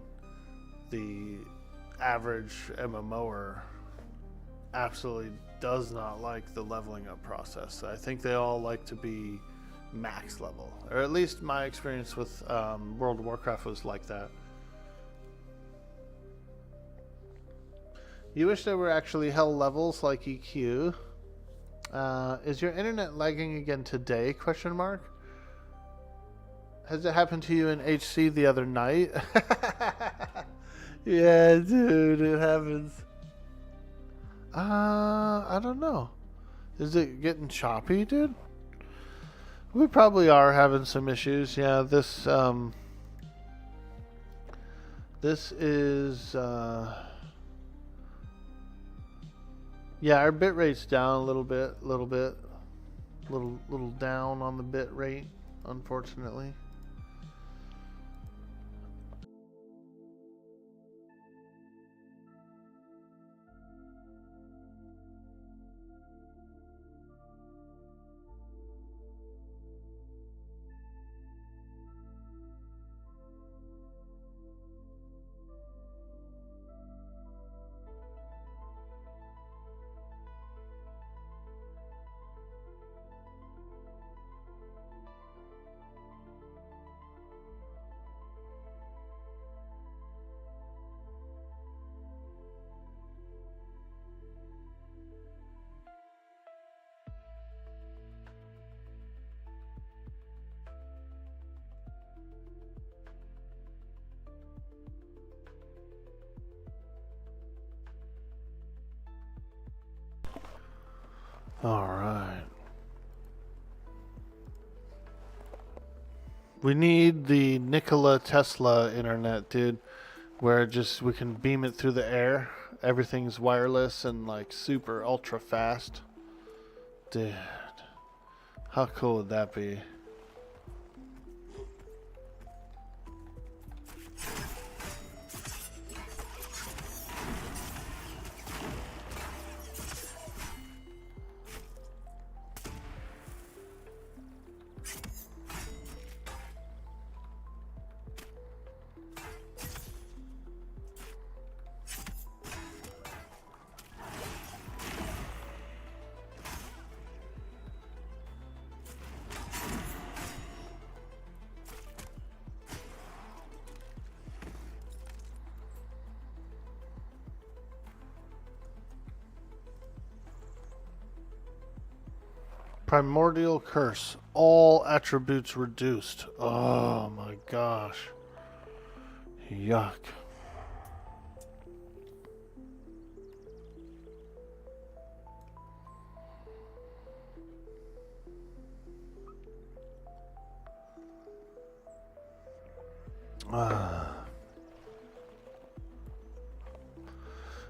the average MMOer absolutely does not like the leveling up process. I think they all like to be max level, or at least my experience with World of Warcraft was like that. You wish there were actually hell levels like EQ. Is your internet lagging again today? Question mark. Has it happened to you in HC the other night? Yeah, dude, it happens. I don't know. Is it getting choppy, dude? We probably are having some issues. Yeah, this is yeah, our bit rate's down a little bit down on the bit rate, unfortunately. All right. We need the Nikola Tesla internet, dude, where just we can beam it through the air. Everything's wireless and like super ultra fast. Dude, How cool would that be? Primordial curse. All attributes reduced. Oh my gosh. Yuck.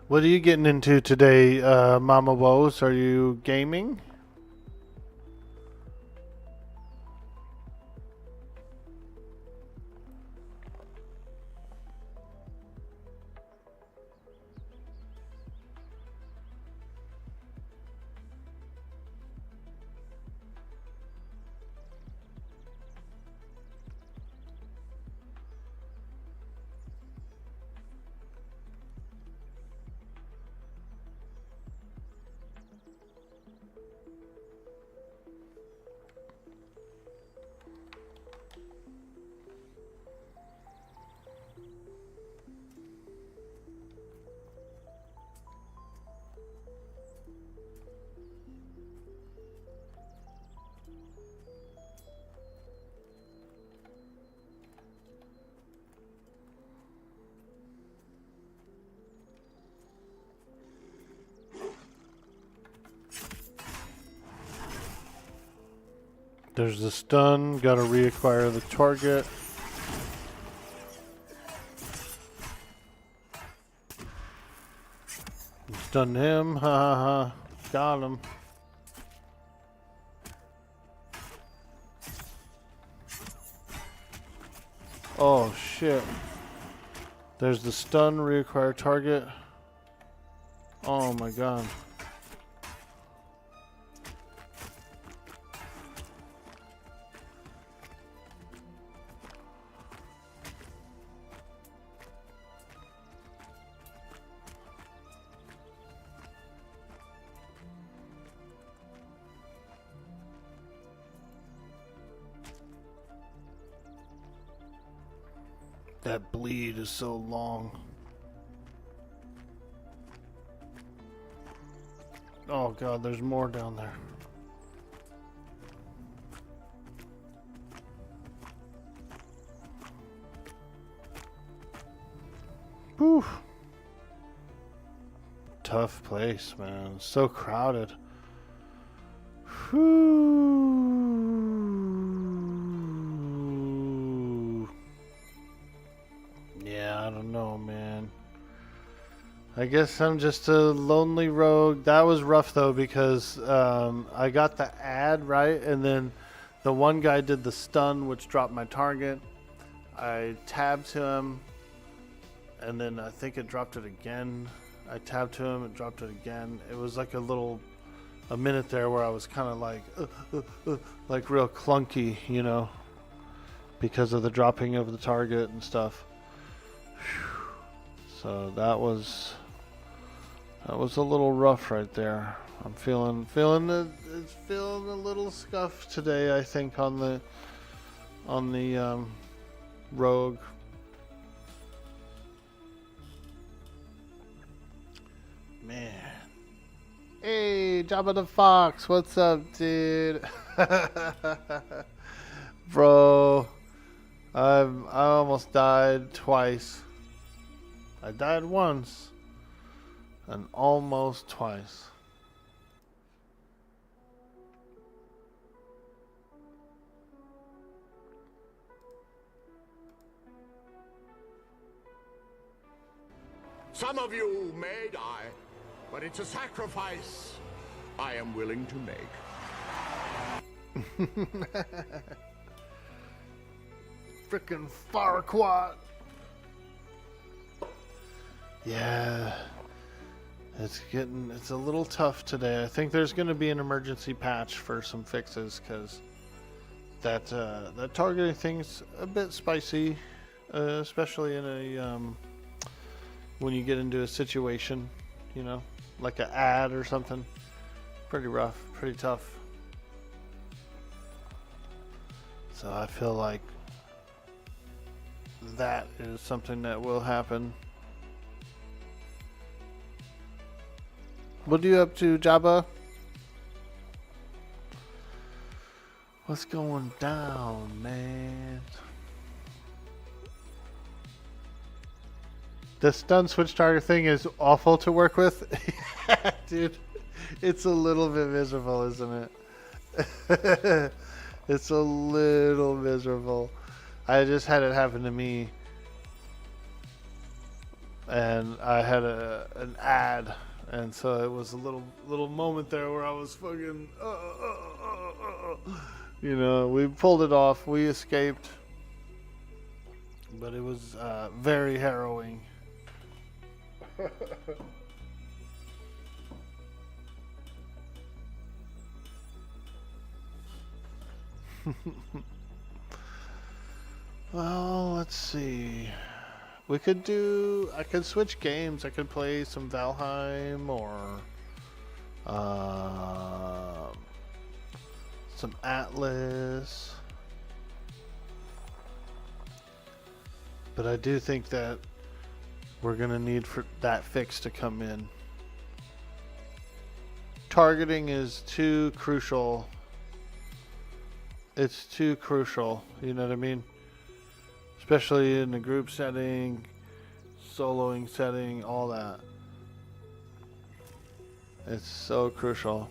What are you getting into today, Mama Woes? Are you gaming? There's the stun. Gotta reacquire the target. Stun him. Ha ha ha. Got him. Oh shit. There's the stun. Reacquire target. Oh my god. That bleed is so long. Oh god, there's more down there. Whew. Tough place, man. So crowded. Whew. Yeah, I don't know, man. I guess I'm just a lonely rogue. That was rough though, because I got the ad right, and then the one guy did the stun, which dropped my target. I tabbed to him, and then I think it dropped it again. I tabbed to him, it dropped it again. It was like a minute there where I was kind of like real clunky, you know, because of the dropping of the target and stuff. Whew. So that was a little rough right there. I'm feeling a little scuffed today, I think, on the rogue. Man. Hey, Jabba the Fox, what's up, dude? Bro, I almost died twice. I died once and almost twice. Some of you may die, but it's a sacrifice I am willing to make. Frickin' Farquaad. Yeah. It's a little tough today. I think there's going to be an emergency patch for some fixes because that targeting thing's a bit spicy, especially in a when you get into a situation, you know, like an ad or something. Pretty rough, pretty tough. So I feel like that is something that will happen. What are you up to, Jabba? What's going down, man? The stun switch target thing is awful to work with. Dude, it's a little bit miserable, isn't it? It's a little miserable. I just had it happen to me. And I had an ad. And so it was a little moment there where I was fucking, you know, we pulled it off, we escaped, but it was very harrowing. Well, let's see. I could switch games. I could play some Valheim or some Atlas. But I do think that we're going to need for that fix to come in. Targeting is too crucial. It's too crucial. You know what I mean? Especially in the group setting, soloing setting, all that. It's so crucial.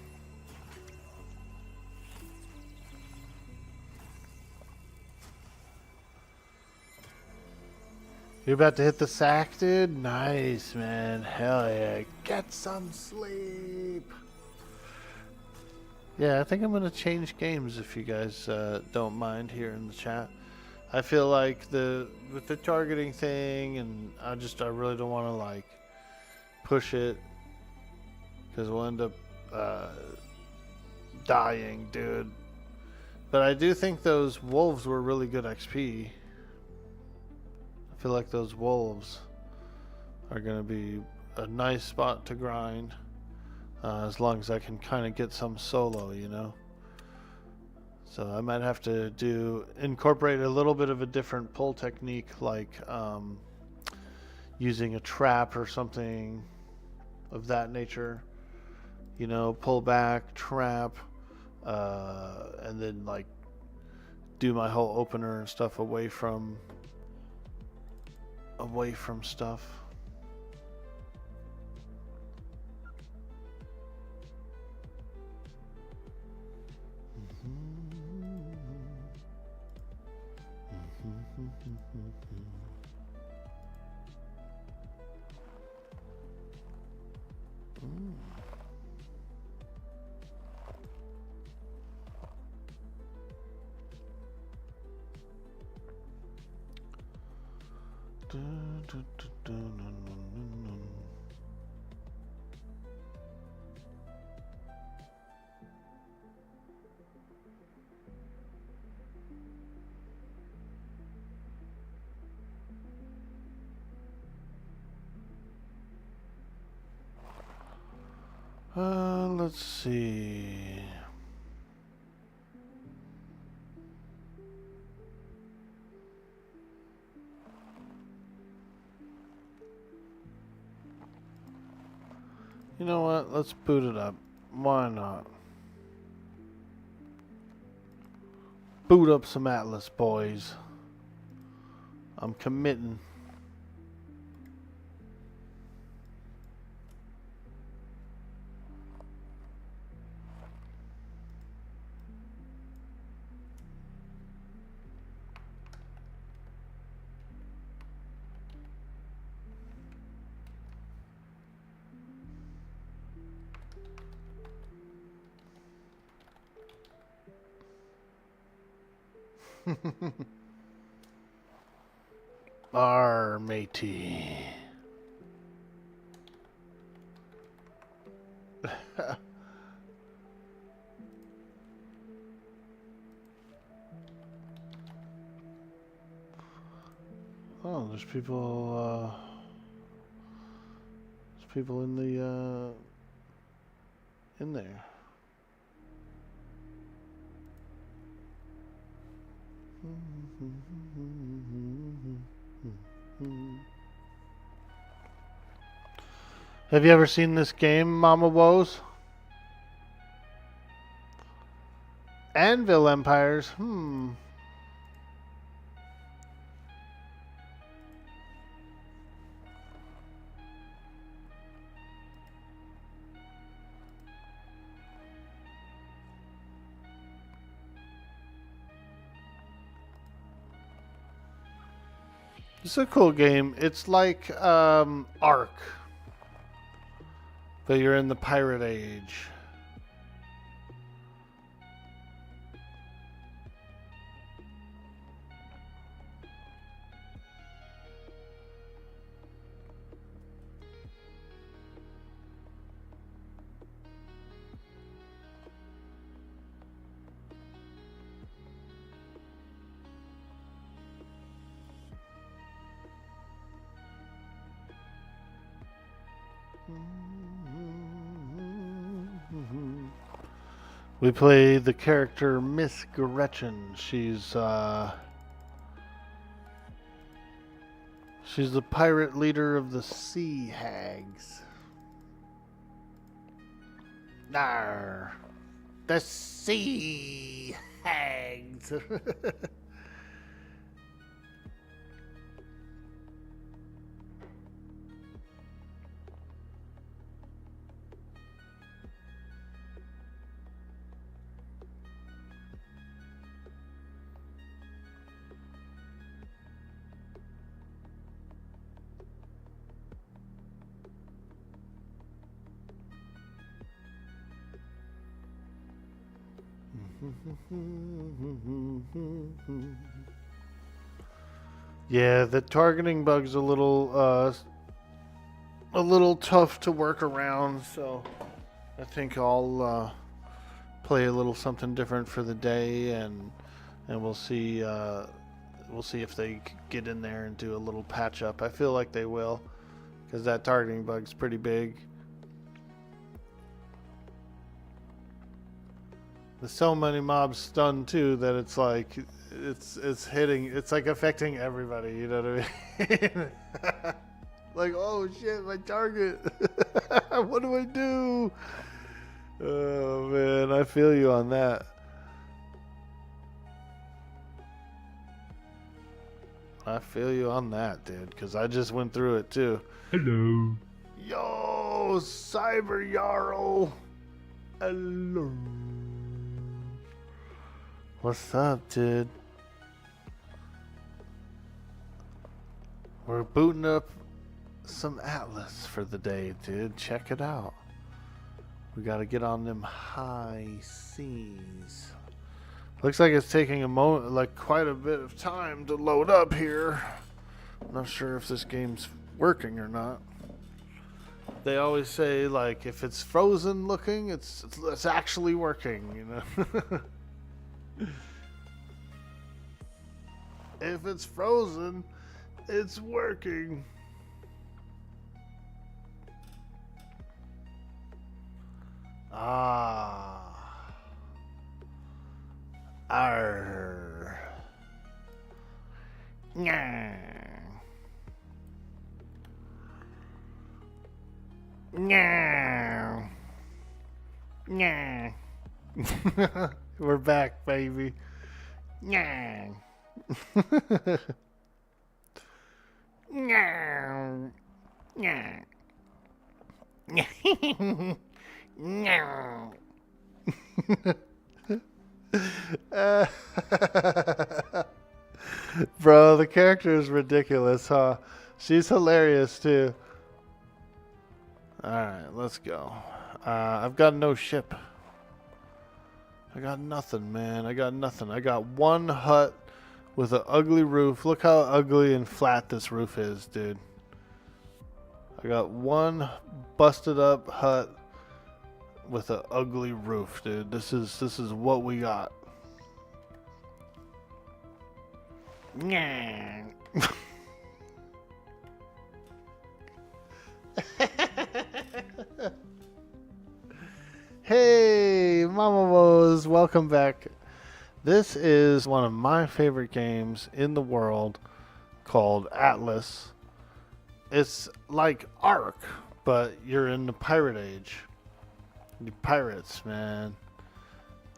You're about to hit the sack, dude? Nice, man. Hell yeah. Get some sleep. Yeah, I think I'm going to change games if you guys don't mind here in the chat. I feel like with the targeting thing, and I really don't want to like push it because we'll end up dying, dude. But I do think those wolves were really good XP. I feel like those wolves are going to be a nice spot to grind as long as I can kind of get some solo, you know. So I might have to incorporate a little bit of a different pull technique, like using a trap or something of that nature. You know, pull back, trap, and then like do my whole opener and stuff away from stuff. Let's see. You know what? Let's boot it up. Why not? Boot up some Atlas, boys. I'm committing. Our matey. Oh, there's people in the in there. Have you ever seen this game, Mama Woes? Anvil Empires? It's a cool game. It's like Ark, but you're in the pirate age. We play the character Miss Gretchen. She's the pirate leader of the Sea Hags. Arr, the Sea Hags. Yeah, the targeting bug's a little tough to work around, so I think I'll play a little something different for the day, and we'll see if they get in there and do a little patch up. I feel like they will, because that targeting bug's pretty big. There's so many mobs stunned too that it's like it's hitting, it's like affecting everybody, you know what I mean? Like, oh shit, my target. What do I do? Oh man, I feel you on that. I feel you on that, dude, because I just went through it too. Hello. Yo, Cyber Jarl. Hello. What's up, dude? We're booting up some Atlas for the day, dude. Check it out. We gotta get on them high seas. Looks like it's taking a moment, like quite a bit of time to load up here. I'm not sure if this game's working or not. They always say, like, if it's frozen looking, it's actually working, you know? If it's frozen, it's working. Ah. Arr. Nyah. Nyah. Nyah. We're back, baby. Nyah. Nyah. Nyah. Nyah. Bro, the character is ridiculous, huh? She's hilarious too. Alright, let's go. I've got no ship. I got nothing, man. I got nothing. I got one hut with an ugly roof. Look how ugly and flat this roof is, dude. I got one busted up hut with an ugly roof, dude. This is what we got. Hey, Mama Woes, welcome back. This is one of my favorite games in the world called Atlas. It's like Ark, but you're in the pirate age. You pirates, man.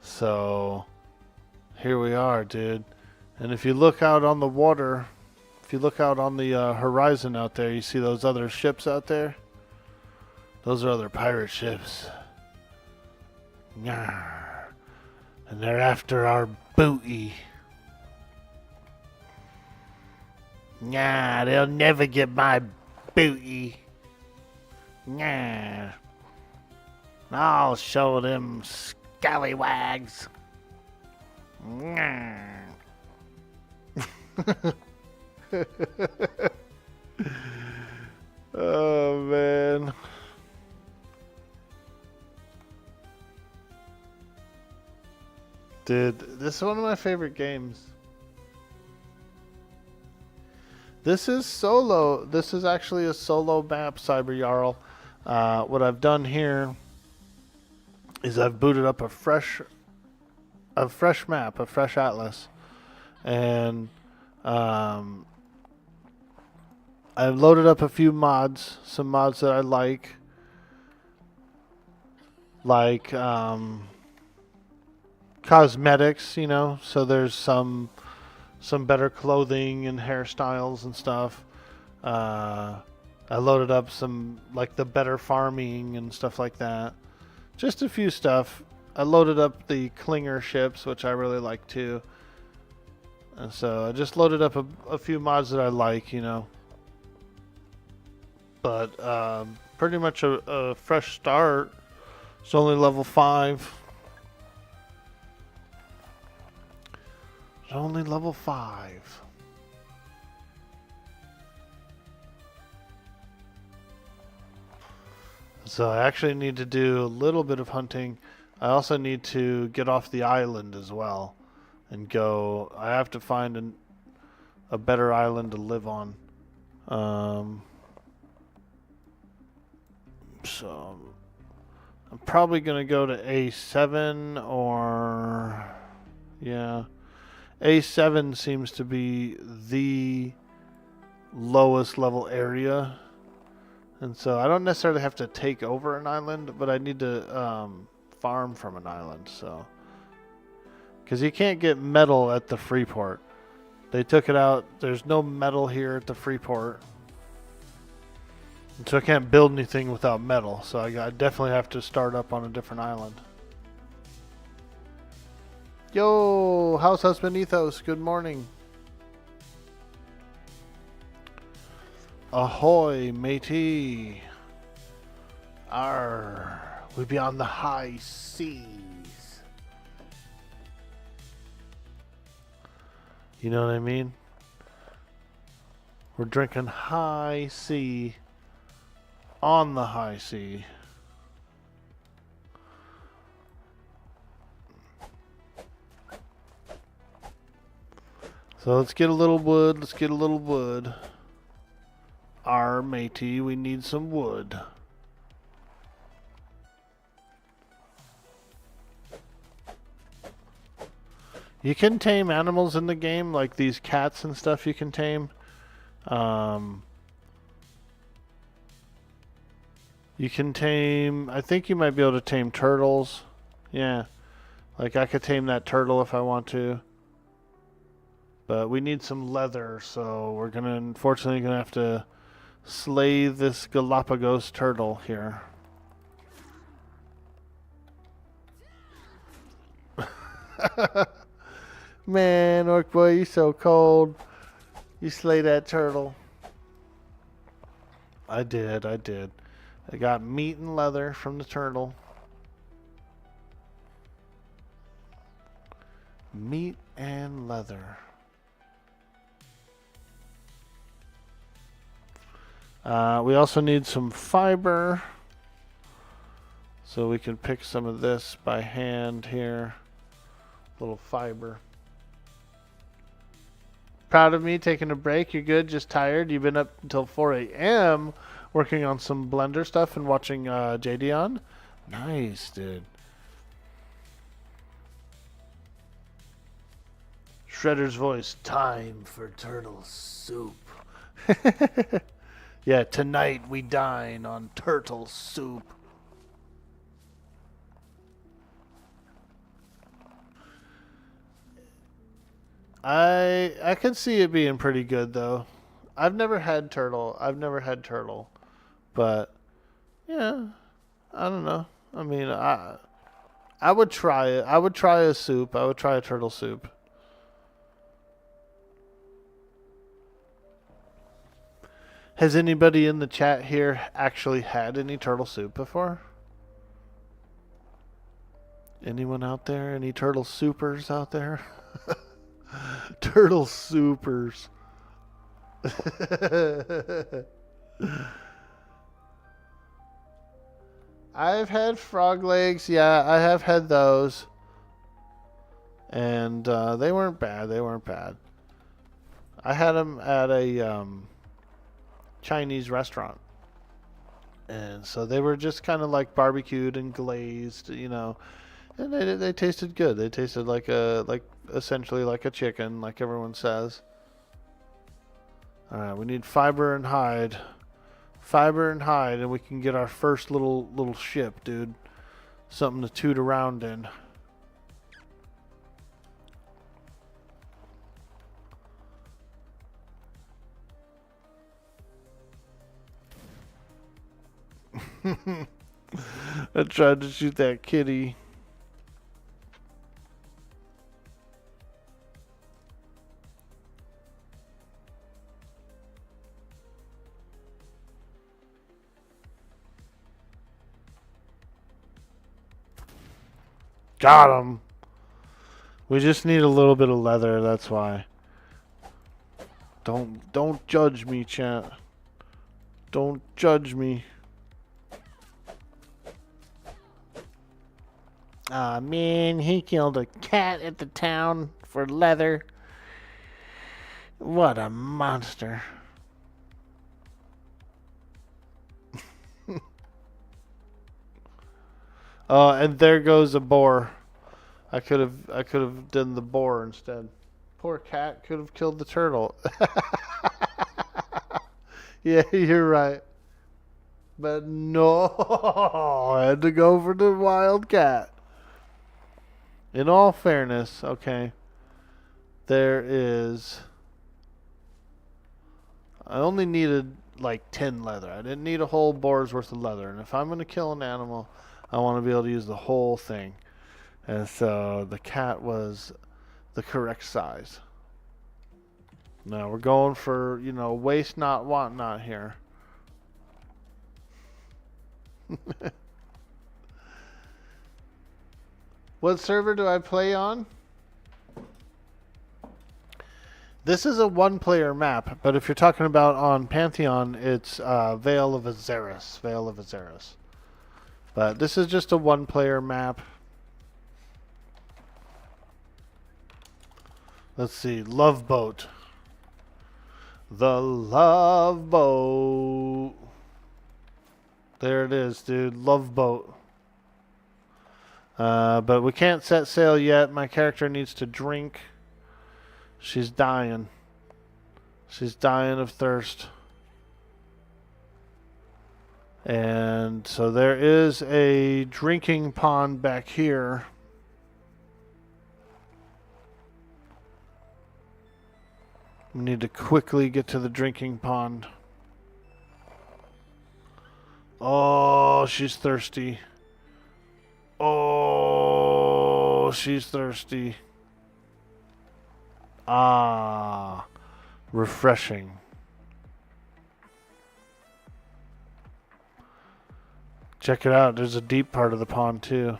So, here we are, dude. And if you look out on the water, if you look out on the horizon out there, you see those other ships out there? Those are other pirate ships. Yarr. And they're after our booty. Nah, they'll never get my booty. Nah. I'll show them scallywags. Nah. Oh, man. Dude, this is one of my favorite games. This is solo. This is actually a solo map, Cyber Jarl. What I've done here is I've booted up a fresh map, a fresh atlas, and I've loaded up a few mods, some mods that I like cosmetics, you know, so there's some better clothing and hairstyles and stuff. I loaded up some, like, the better farming and stuff like that. Just a few stuff. I loaded up the Clinger ships, which I really like too. And so I just loaded up a few mods that I like, you know. But pretty much a fresh start. It's only level 5. Only level 5. So I actually need to do a little bit of hunting. I also need to get off the island as well and go. I have to find a better island to live on. So I'm probably going to go to A7 or... yeah. A7 seems to be the lowest level area. And so I don't necessarily have to take over an island, but I need to farm from an island. So, because you can't get metal at the free port. They took it out. There's no metal here at the free port. And so I can't build anything without metal. So I definitely have to start up on a different island. Yo, House Husband Ethos, good morning. Ahoy, matey. Arr, we be on the high seas. You know what I mean? We're drinking high sea on the high sea. So let's get a little wood. Let's get a little wood. Our matey, we need some wood. You can tame animals in the game, like these cats and stuff you can tame. You can tame, I think you might be able to tame turtles. Yeah. Like I could tame that turtle if I want to. But we need some leather, so we're unfortunately gonna have to slay this Galapagos turtle here. Man, Orc Boy, you so cold. You slay that turtle. I did. I got meat and leather from the turtle. Meat and leather. We also need some fiber. So we can pick some of this by hand here. Little fiber. Proud of me taking a break. You're good, just tired. You've been up until 4 a.m. working on some Blender stuff and watching JD on. Nice, dude. Shredder's voice. Time for turtle soup. Yeah, tonight we dine on turtle soup. I could see it being pretty good though. I've never had turtle. But yeah, I don't know. I mean, I would try it. I would try a soup. I would try a turtle soup. Has anybody in the chat here actually had any turtle soup before? Anyone out there? Any turtle soupers out there? Turtle soupers. I've had frog legs. Yeah, I have had those. And they weren't bad. I had them at a Chinese restaurant. And so they were just kind of like barbecued and glazed, you know. And they tasted good. They tasted essentially like a chicken, like everyone says. All right, we need fiber and hide. And we can get our first little ship, dude. Something to toot around in. I tried to shoot that kitty. Got him. We just need a little bit of leather, that's why. Don't judge me, chat. Don't judge me. Aw, man, he killed a cat at the town for leather. What a monster. And there goes a boar. I could have done the boar instead. Poor cat could have killed the turtle. Yeah, you're right. But no, I had to go for the wild cat. In all fairness, okay, there is... I only needed like 10 leather. I didn't need a whole boar's worth of leather. And if I'm going to kill an animal, I want to be able to use the whole thing. And so the cat was the correct size. Now we're going for, you know, waste not, want not here. What server do I play on? This is a one-player map, but if you're talking about on Pantheon, it's Vale of Azeris. But this is just a one-player map. Let's see, Love Boat. The Love Boat. There it is, dude. Love Boat. But we can't set sail yet. My character needs to drink. She's dying. She's dying of thirst. And so there is a drinking pond back here. We need to quickly get to the drinking pond. Oh, she's thirsty. Oh, she's thirsty. Ah, refreshing. Check it out. There's a deep part of the pond too.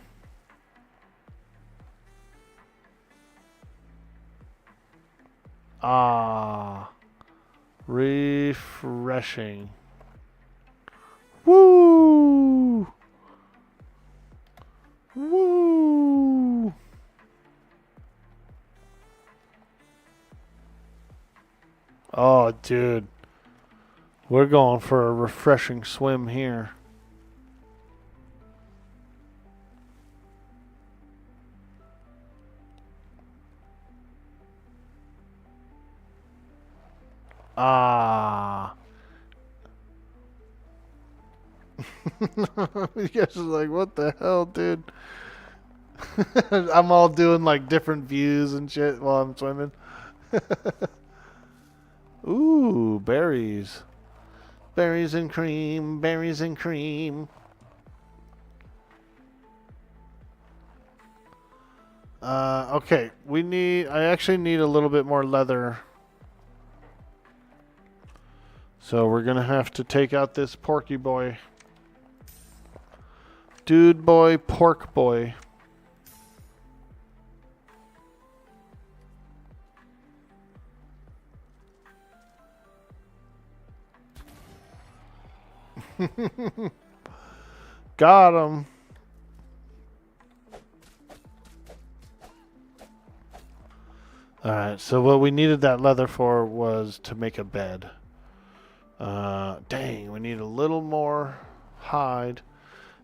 Ah, refreshing. Oh, dude. We're going for a refreshing swim here. Ah. You guys are like, what the hell, dude? I'm all doing like different views and shit while I'm swimming. Ooh, berries. Berries and cream, berries and cream. Okay, I actually need a little bit more leather. So we're gonna have to take out this porky boy. Dude boy, pork boy. Got him. Alright, so what we needed that leather for was to make a bed. Dang, we need a little more hide.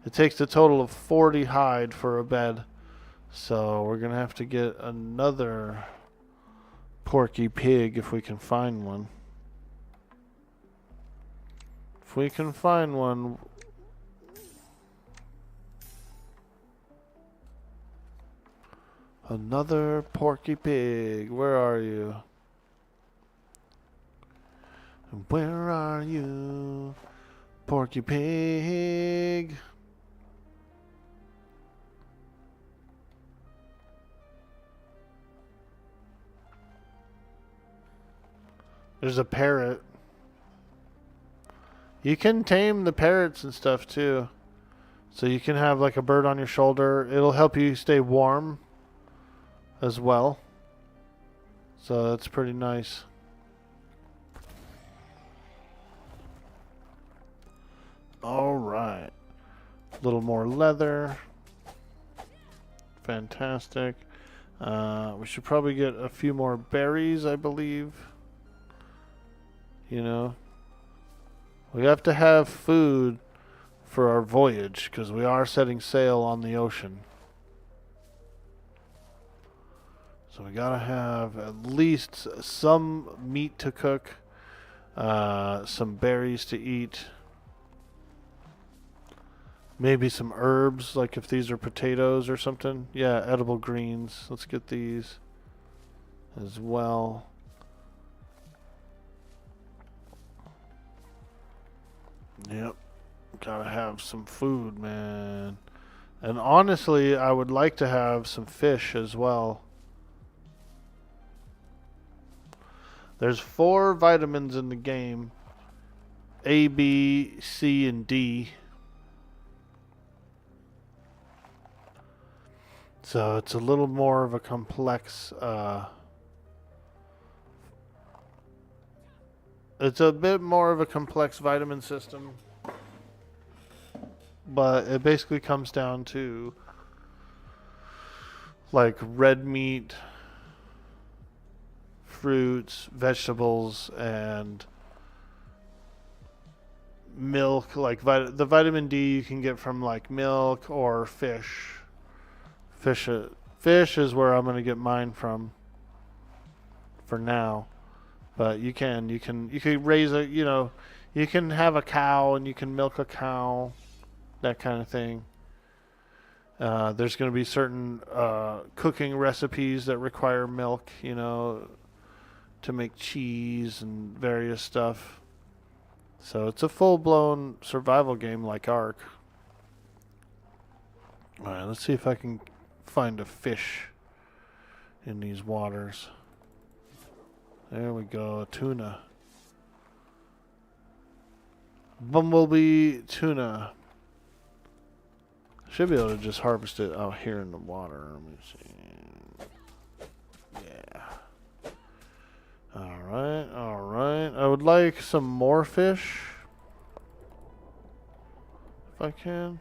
It takes a total of 40 hide for a bed. So we're going to have to get another porky pig if we can find one. If we can find one. Another porky pig. Where are you? Where are you, porky pig? There's a parrot. You can tame the parrots and stuff too. So you can have like a bird on your shoulder. It'll help you stay warm as well. So that's pretty nice. All right. A little more leather. Fantastic. We should probably get a few more berries, I believe. You know, we have to have food for our voyage because we are setting sail on the ocean. So we gotta have at least some meat to cook, some berries to eat, maybe some herbs, like if these are potatoes or something. Yeah, edible greens. Let's get these as well. Yep, gotta have some food, man. And honestly, I would like to have some fish as well. There's 4 vitamins in the game. A, B, C, and D. So it's a little more of a complex, it's a bit more of a complex vitamin system. But it basically comes down to like red meat, fruits, vegetables, and milk. Like the vitamin D you can get from like milk or fish. Fish is where I'm gonna get mine from for now. But you can raise a, you can have a cow and you can milk a cow, that kind of thing. There's going to be certain cooking recipes that require milk, to make cheese and various stuff. So it's a full-blown survival game like Ark. Alright, let's see if I can find a fish in these waters. There we go, tuna. Bumblebee tuna. Should be able to just harvest it out here in the water. Let me see. Yeah. Alright, alright. I would like some more fish. If I can.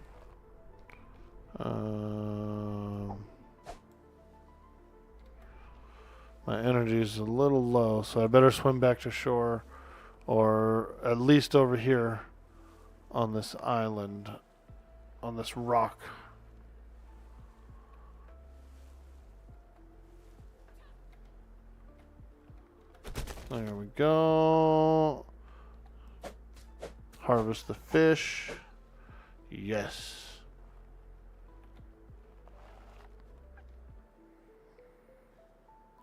My energy is a little low, so I better swim back to shore, or at least over here on this island, on this rock. There we go. Harvest the fish. Yes.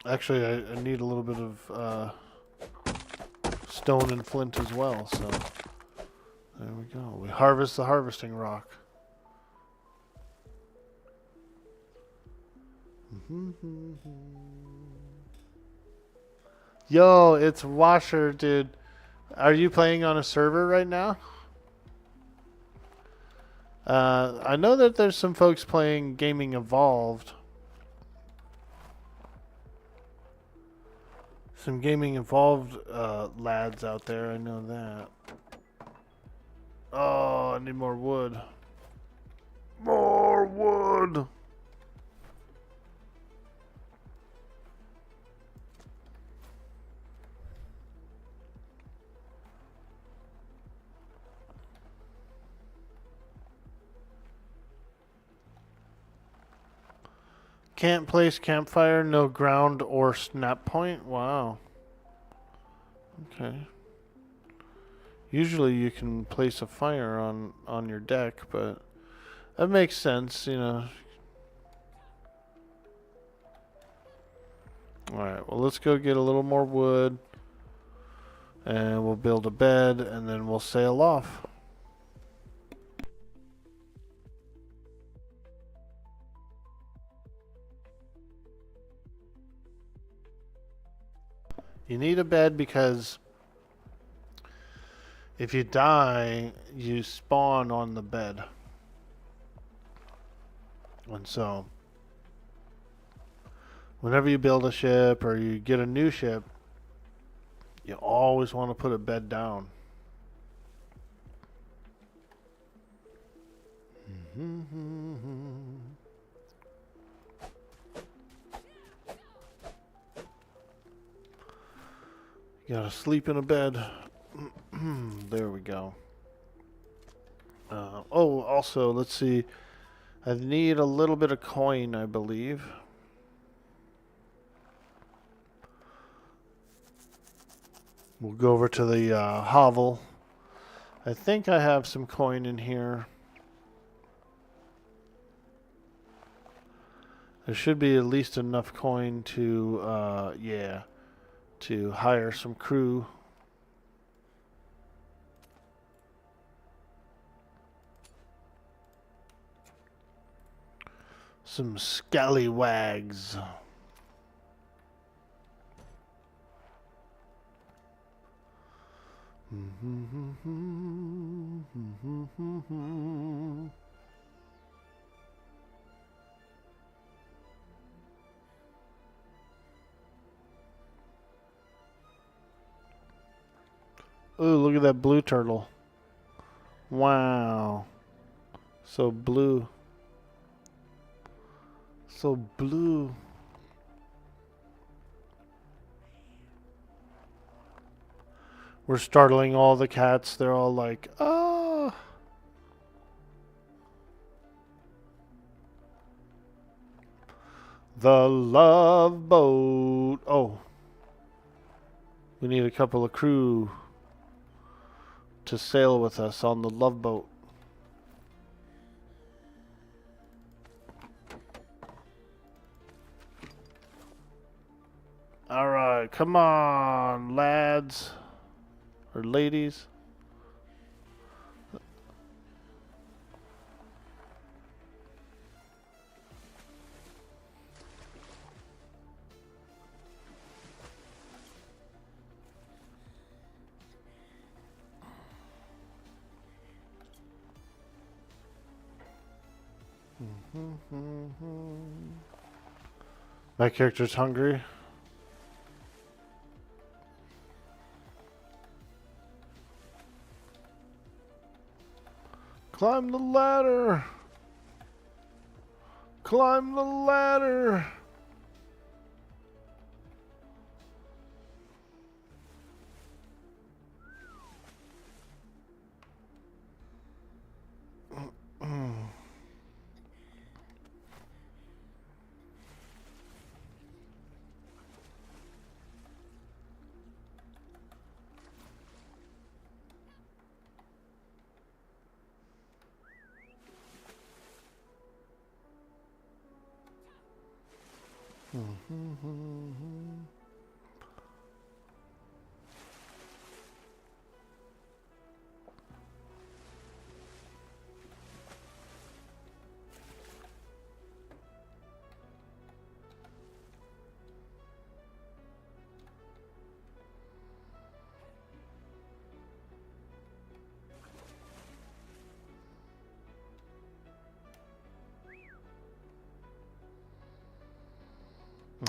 Actually, I need a little bit of stone and flint as well, so there we go. We harvest the harvesting rock. Yo, it's Washer, dude. Are you playing on a server right now? I know that there's some folks playing Gaming Evolved. Some Gaming Evolved lads out there, I know that. Oh, I need more wood. More wood! Can't place campfire, no ground or snap point? Wow. Okay. Usually you can place a fire on your deck, but that makes sense, you know. Alright, well let's go get a little more wood. And we'll build a bed, and then we'll sail off. You need a bed because if you die, you spawn on the bed. And so, whenever you build a ship or you get a new ship, you always want to put a bed down. You gotta sleep in a bed. There we go. Oh, also, let's see. I need a little bit of coin, I believe. We'll go over to the hovel. I think I have some coin in here. There should be at least enough coin to, yeah, to hire some crew. Some scallywags. Ooh, look at that blue turtle. Wow. So blue. So blue. We're startling all the cats. They're all like, ah. The love boat. Oh. We need a couple of crew to sail with us on the love boat. Alright, come on, lads. Or ladies. My character's hungry. Climb the ladder. Climb the ladder.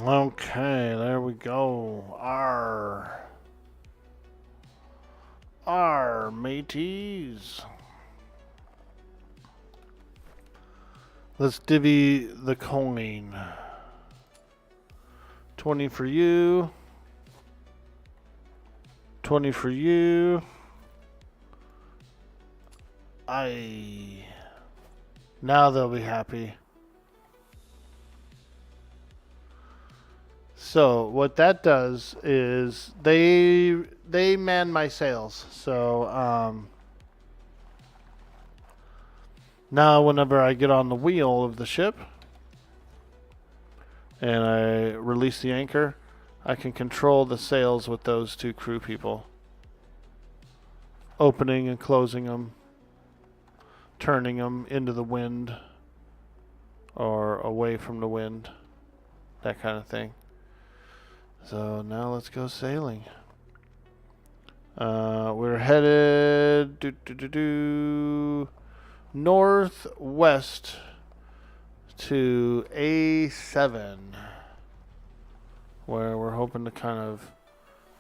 Okay, there we go. R mateys. Let's divvy the coin. 20 for you. 20 for you. Now they'll be happy. So what that does is they man my sails. So now whenever I get on the wheel of the ship and I release the anchor, I can control the sails with those two crew people. Opening and closing them, turning them into the wind or away from the wind, that kind of thing. So now let's go sailing. We're headed northwest to A7, where we're hoping to kind of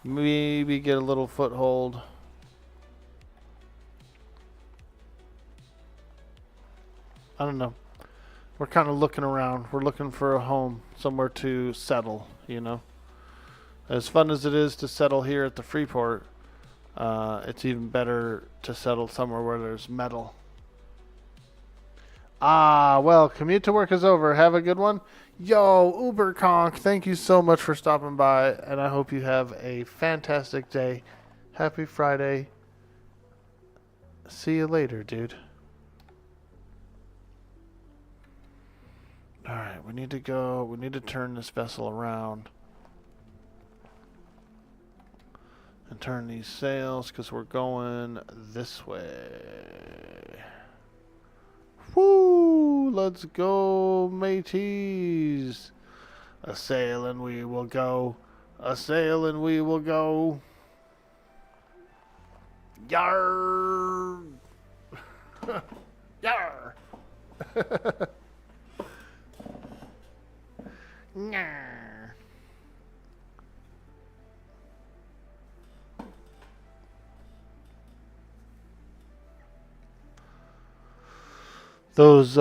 maybe get a little foothold. I don't know. We're kind of looking around. We're looking for a home, somewhere to settle, you know. As fun as it is to settle here at the Freeport, it's even better to settle somewhere where there's metal. Well, commute to work is over. Have a good one. Yo, Uber Conk, thank you so much for stopping by, and I hope you have a fantastic day. Happy Friday. See you later, dude. Alright, we need to go. We need to turn this vessel around. And turn these sails because we're going this way. Woo! Let's go, mateys. A sailing we will go. A sailing we will go. Yar! Yar! Nyah. Those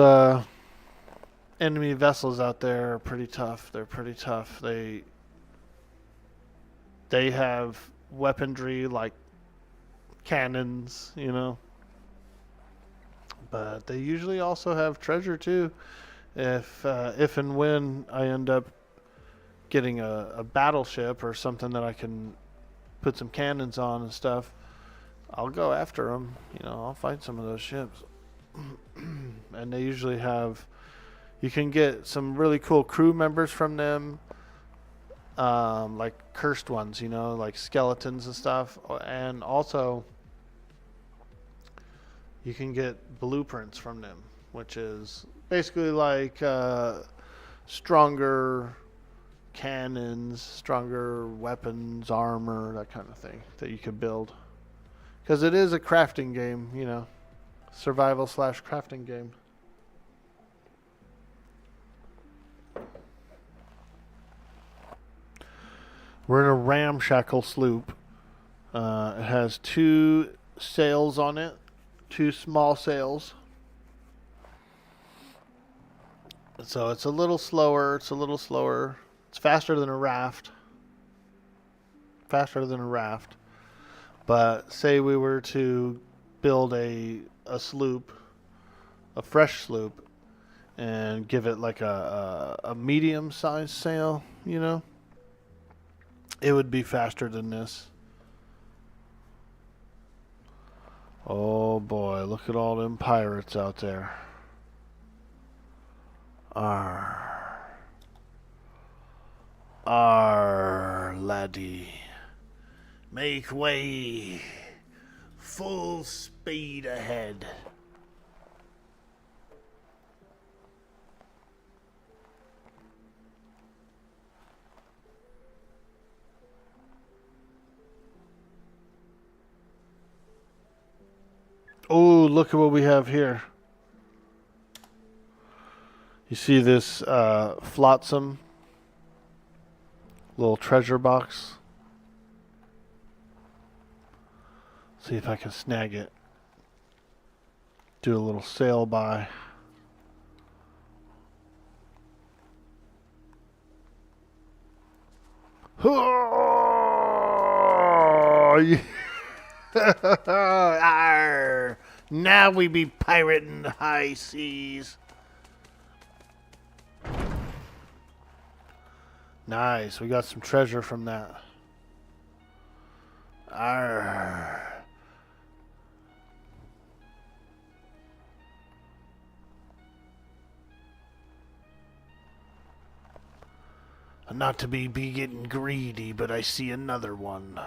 enemy vessels out there are pretty tough. They're pretty tough. They have weaponry like cannons, you know. But they usually also have treasure too. If and when I end up getting a battleship or something that I can put some cannons on and stuff, I'll go after them. You know, I'll fight some of those ships. And they usually have, you can get some really cool crew members from them, like cursed ones, you know, like skeletons and stuff. And also you can get blueprints from them, which is basically like stronger cannons, stronger weapons, armor, that kind of thing that you could build. Because it is a crafting game, you know. Survival / crafting game. We're in a ramshackle sloop. It has 2 sails on it, 2 small sails. So it's a little slower. It's faster than a raft. But say we were to build a sloop, a fresh sloop, and give it like a medium-sized sail, you know, it would be faster than this. Oh boy, look at all them pirates out there. Arr. Arr, laddie. Make way. Full speed ahead. Oh, look at what we have here. You see this flotsam little treasure box? See if I can snag it. Do a little sail by. Oh, yeah. Arr, now we be pirating the high seas. Nice, we got some treasure from that. Arr. Not to be getting greedy, but I see another one.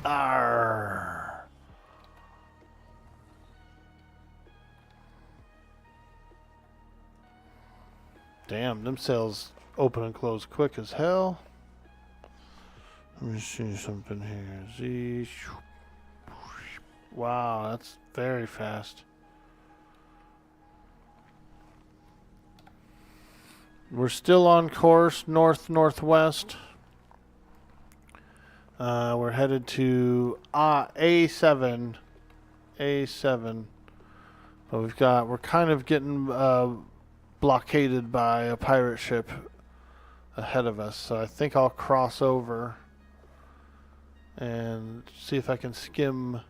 Arr. Damn, them sails open and close quick as hell. Let me see something here. Z. Wow, that's very fast. We're still on course, north-northwest. We're headed to A7. A7. But we're kind of getting blockaded by a pirate ship ahead of us. So I think I'll cross over and see if I can skim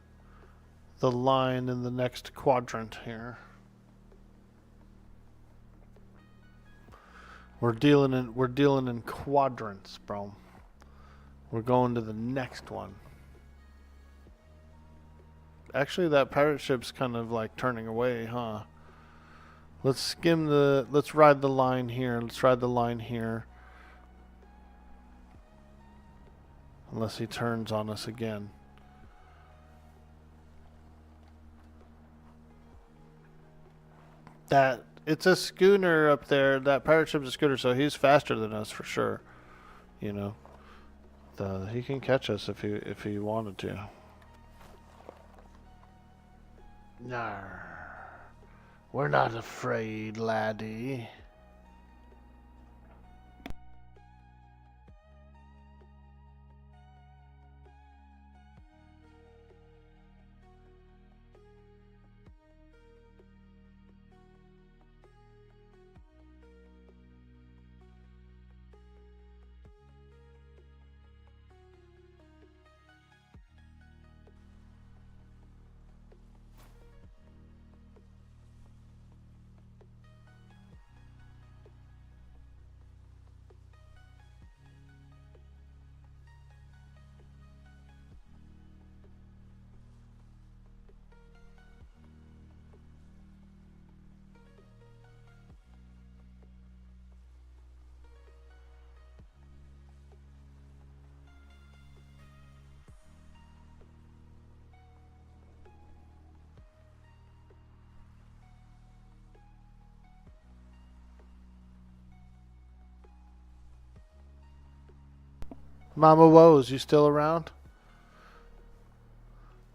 the line in the next quadrant here. We're dealing in quadrants, bro. We're going to the next one. Actually, that pirate ship's kind of like turning away, huh? Let's ride the line here. Let's ride the line here. Unless he turns on us again. It's a schooner up there. That pirate ship's a schooner, so he's faster than us for sure. You know. He can catch us if he wanted to. Nar. We're not afraid, laddie. Mama Woes, you still around?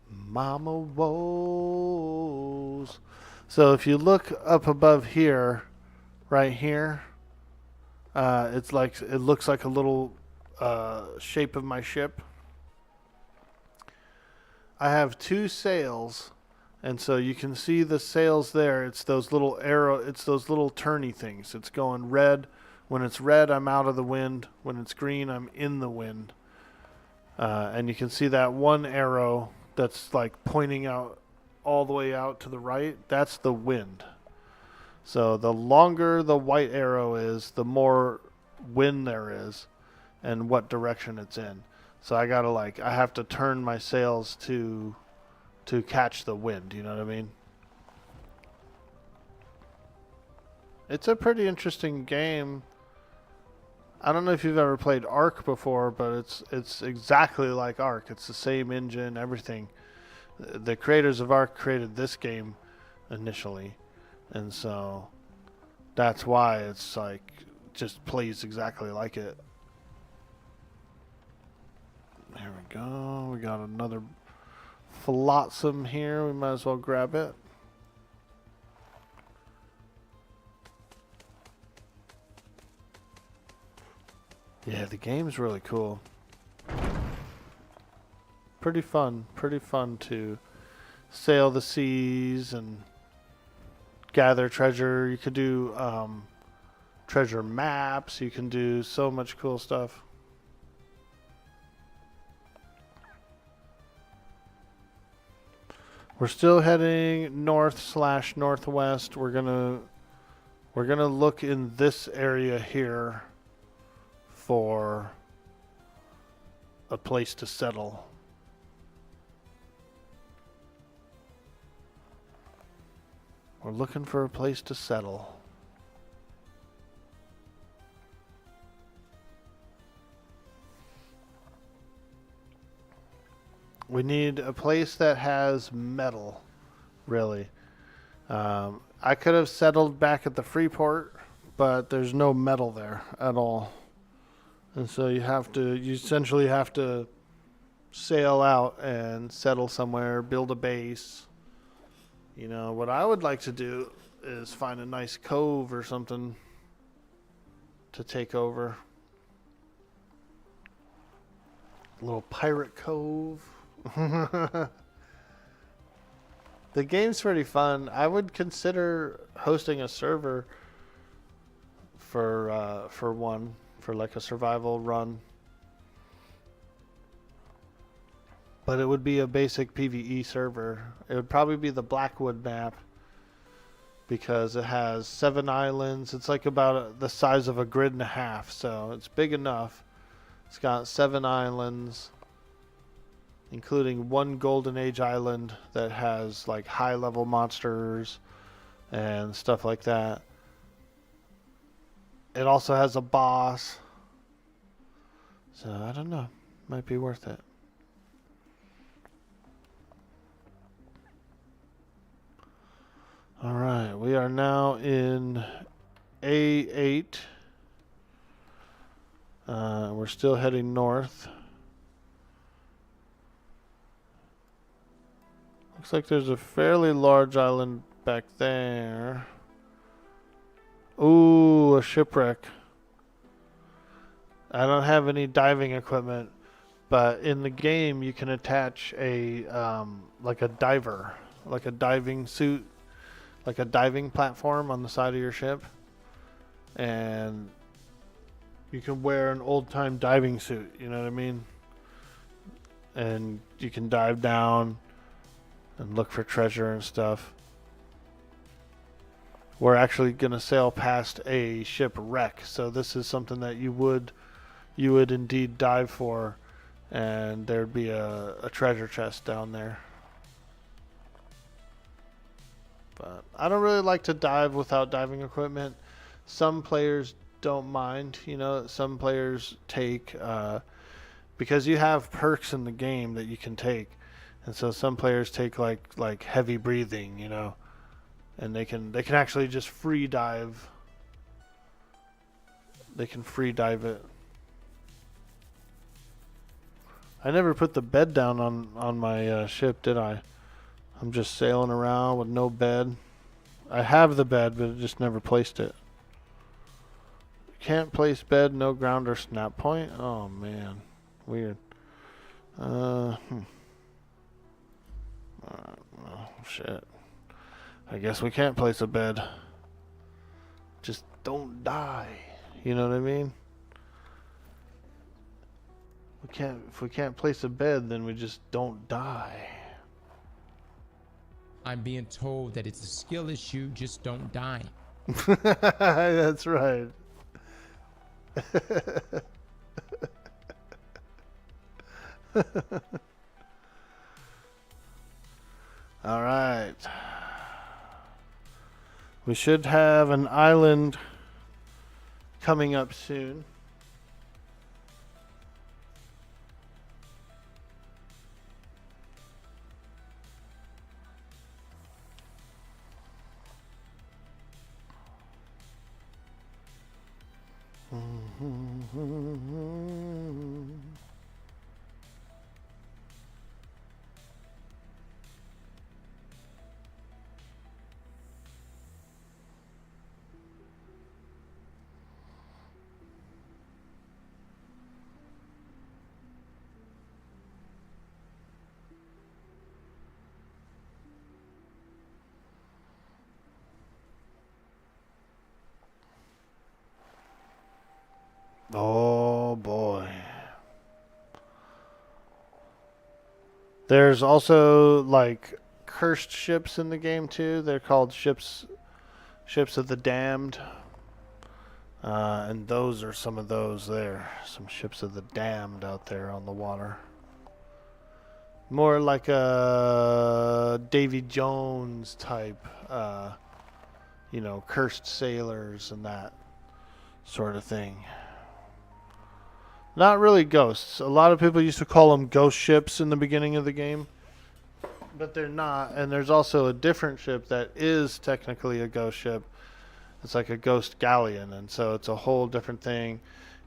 Mama Woes. So if you look up above here, right here, it looks like a little shape of my ship. I have two sails, and so you can see the sails there. It's those little turny things. It's going red. When it's red, I'm out of the wind. When it's green, I'm in the wind. And you can see that one arrow that's like pointing out all the way out to the right, that's the wind. So the longer the white arrow is, the more wind there is and what direction it's in. So I gotta I have to turn my sails to catch the wind, you know what I mean? It's a pretty interesting game. I don't know if you've ever played Ark before, but it's exactly like Ark. It's the same engine, everything. The creators of Ark created this game initially, and so that's why it's like just plays exactly like it. There we go. We got another flotsam here. We might as well grab it. Yeah, the game's really cool. Pretty fun to sail the seas and gather treasure. You could do treasure maps. You can do so much cool stuff. We're still heading north/northwest. We're gonna look in this area here for a place to settle. We're looking for a place to settle. We need a place that has metal, really. I could have settled back at the Freeport, but there's no metal there at all. And so you essentially have to sail out and settle somewhere, build a base. You know, what I would like to do is find a nice cove or something to take over. A little pirate cove. The game's pretty fun. I would consider hosting a server for like a survival run. But it would be a basic PvE server. It would probably be the Blackwood map because it has 7 islands. It's like about the size of a grid and a half, so it's big enough. It's got 7 islands, including one Golden Age island that has like high level monsters and stuff like that. It also has a boss. So I don't know. Might be worth it. Alright, we are now in A8. We're still heading north. Looks like there's a fairly large island back there. Ooh, a shipwreck. I don't have any diving equipment, but in the game you can attach a like a diver, like a diving suit, like a diving platform on the side of your ship, and you can wear an old-time diving suit, you know what I mean? And you can dive down and look for treasure and stuff. We're actually going to sail past a shipwreck, so this is something that you would indeed dive for, and there'd be a treasure chest down there. But I don't really like to dive without diving equipment. Some players don't mind, you know. Some players take because you have perks in the game that you can take, and so some players take like heavy breathing, you know, and they can actually just free dive. They can free dive it. I never put the bed down on my ship, did I? I'm just sailing around with no bed. I have the bed, but I just never placed it. Can't place bed, no ground or snap point. Oh man, weird. Oh shit. I guess we can't place a bed. Just don't die. You know what I mean? If we can't place a bed, then we just don't die. I'm being told that it's a skill issue, just don't die. That's right. All right. We should have an island coming up soon. Oh boy. There's also like cursed ships in the game too. They're called ships of the damned. And those are some of those there. Some ships of the damned out there on the water. More like a Davy Jones type, cursed sailors and that sort of thing. Not really ghosts. A lot of people used to call them ghost ships in the beginning of the game, but they're not. And there's also a different ship that is technically a ghost ship. It's like a ghost galleon, and so it's a whole different thing.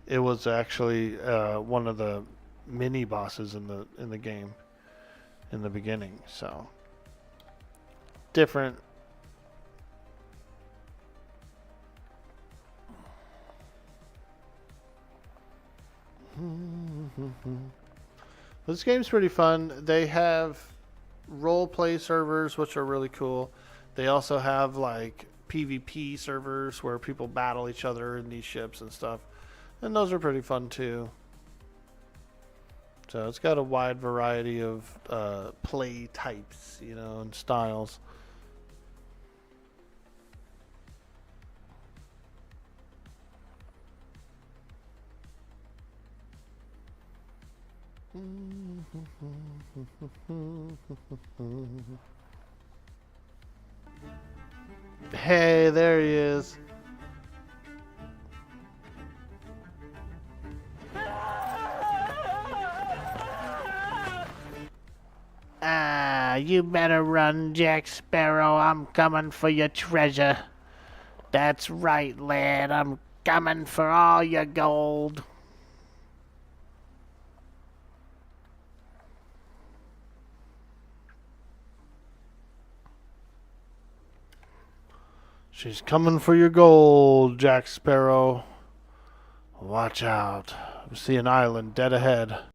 It was actually one of the mini bosses in the game in the beginning. So different. This game's pretty fun. They have role play servers, which are really cool. They also have like PvP servers where people battle each other in these ships and stuff, and those are pretty fun too. So it's got a wide variety of play types, and styles. Hey, there he is. You better run, Jack Sparrow. I'm coming for your treasure. That's right, lad. I'm coming for all your gold. She's coming for your gold, Jack Sparrow. Watch out. I see an island dead ahead.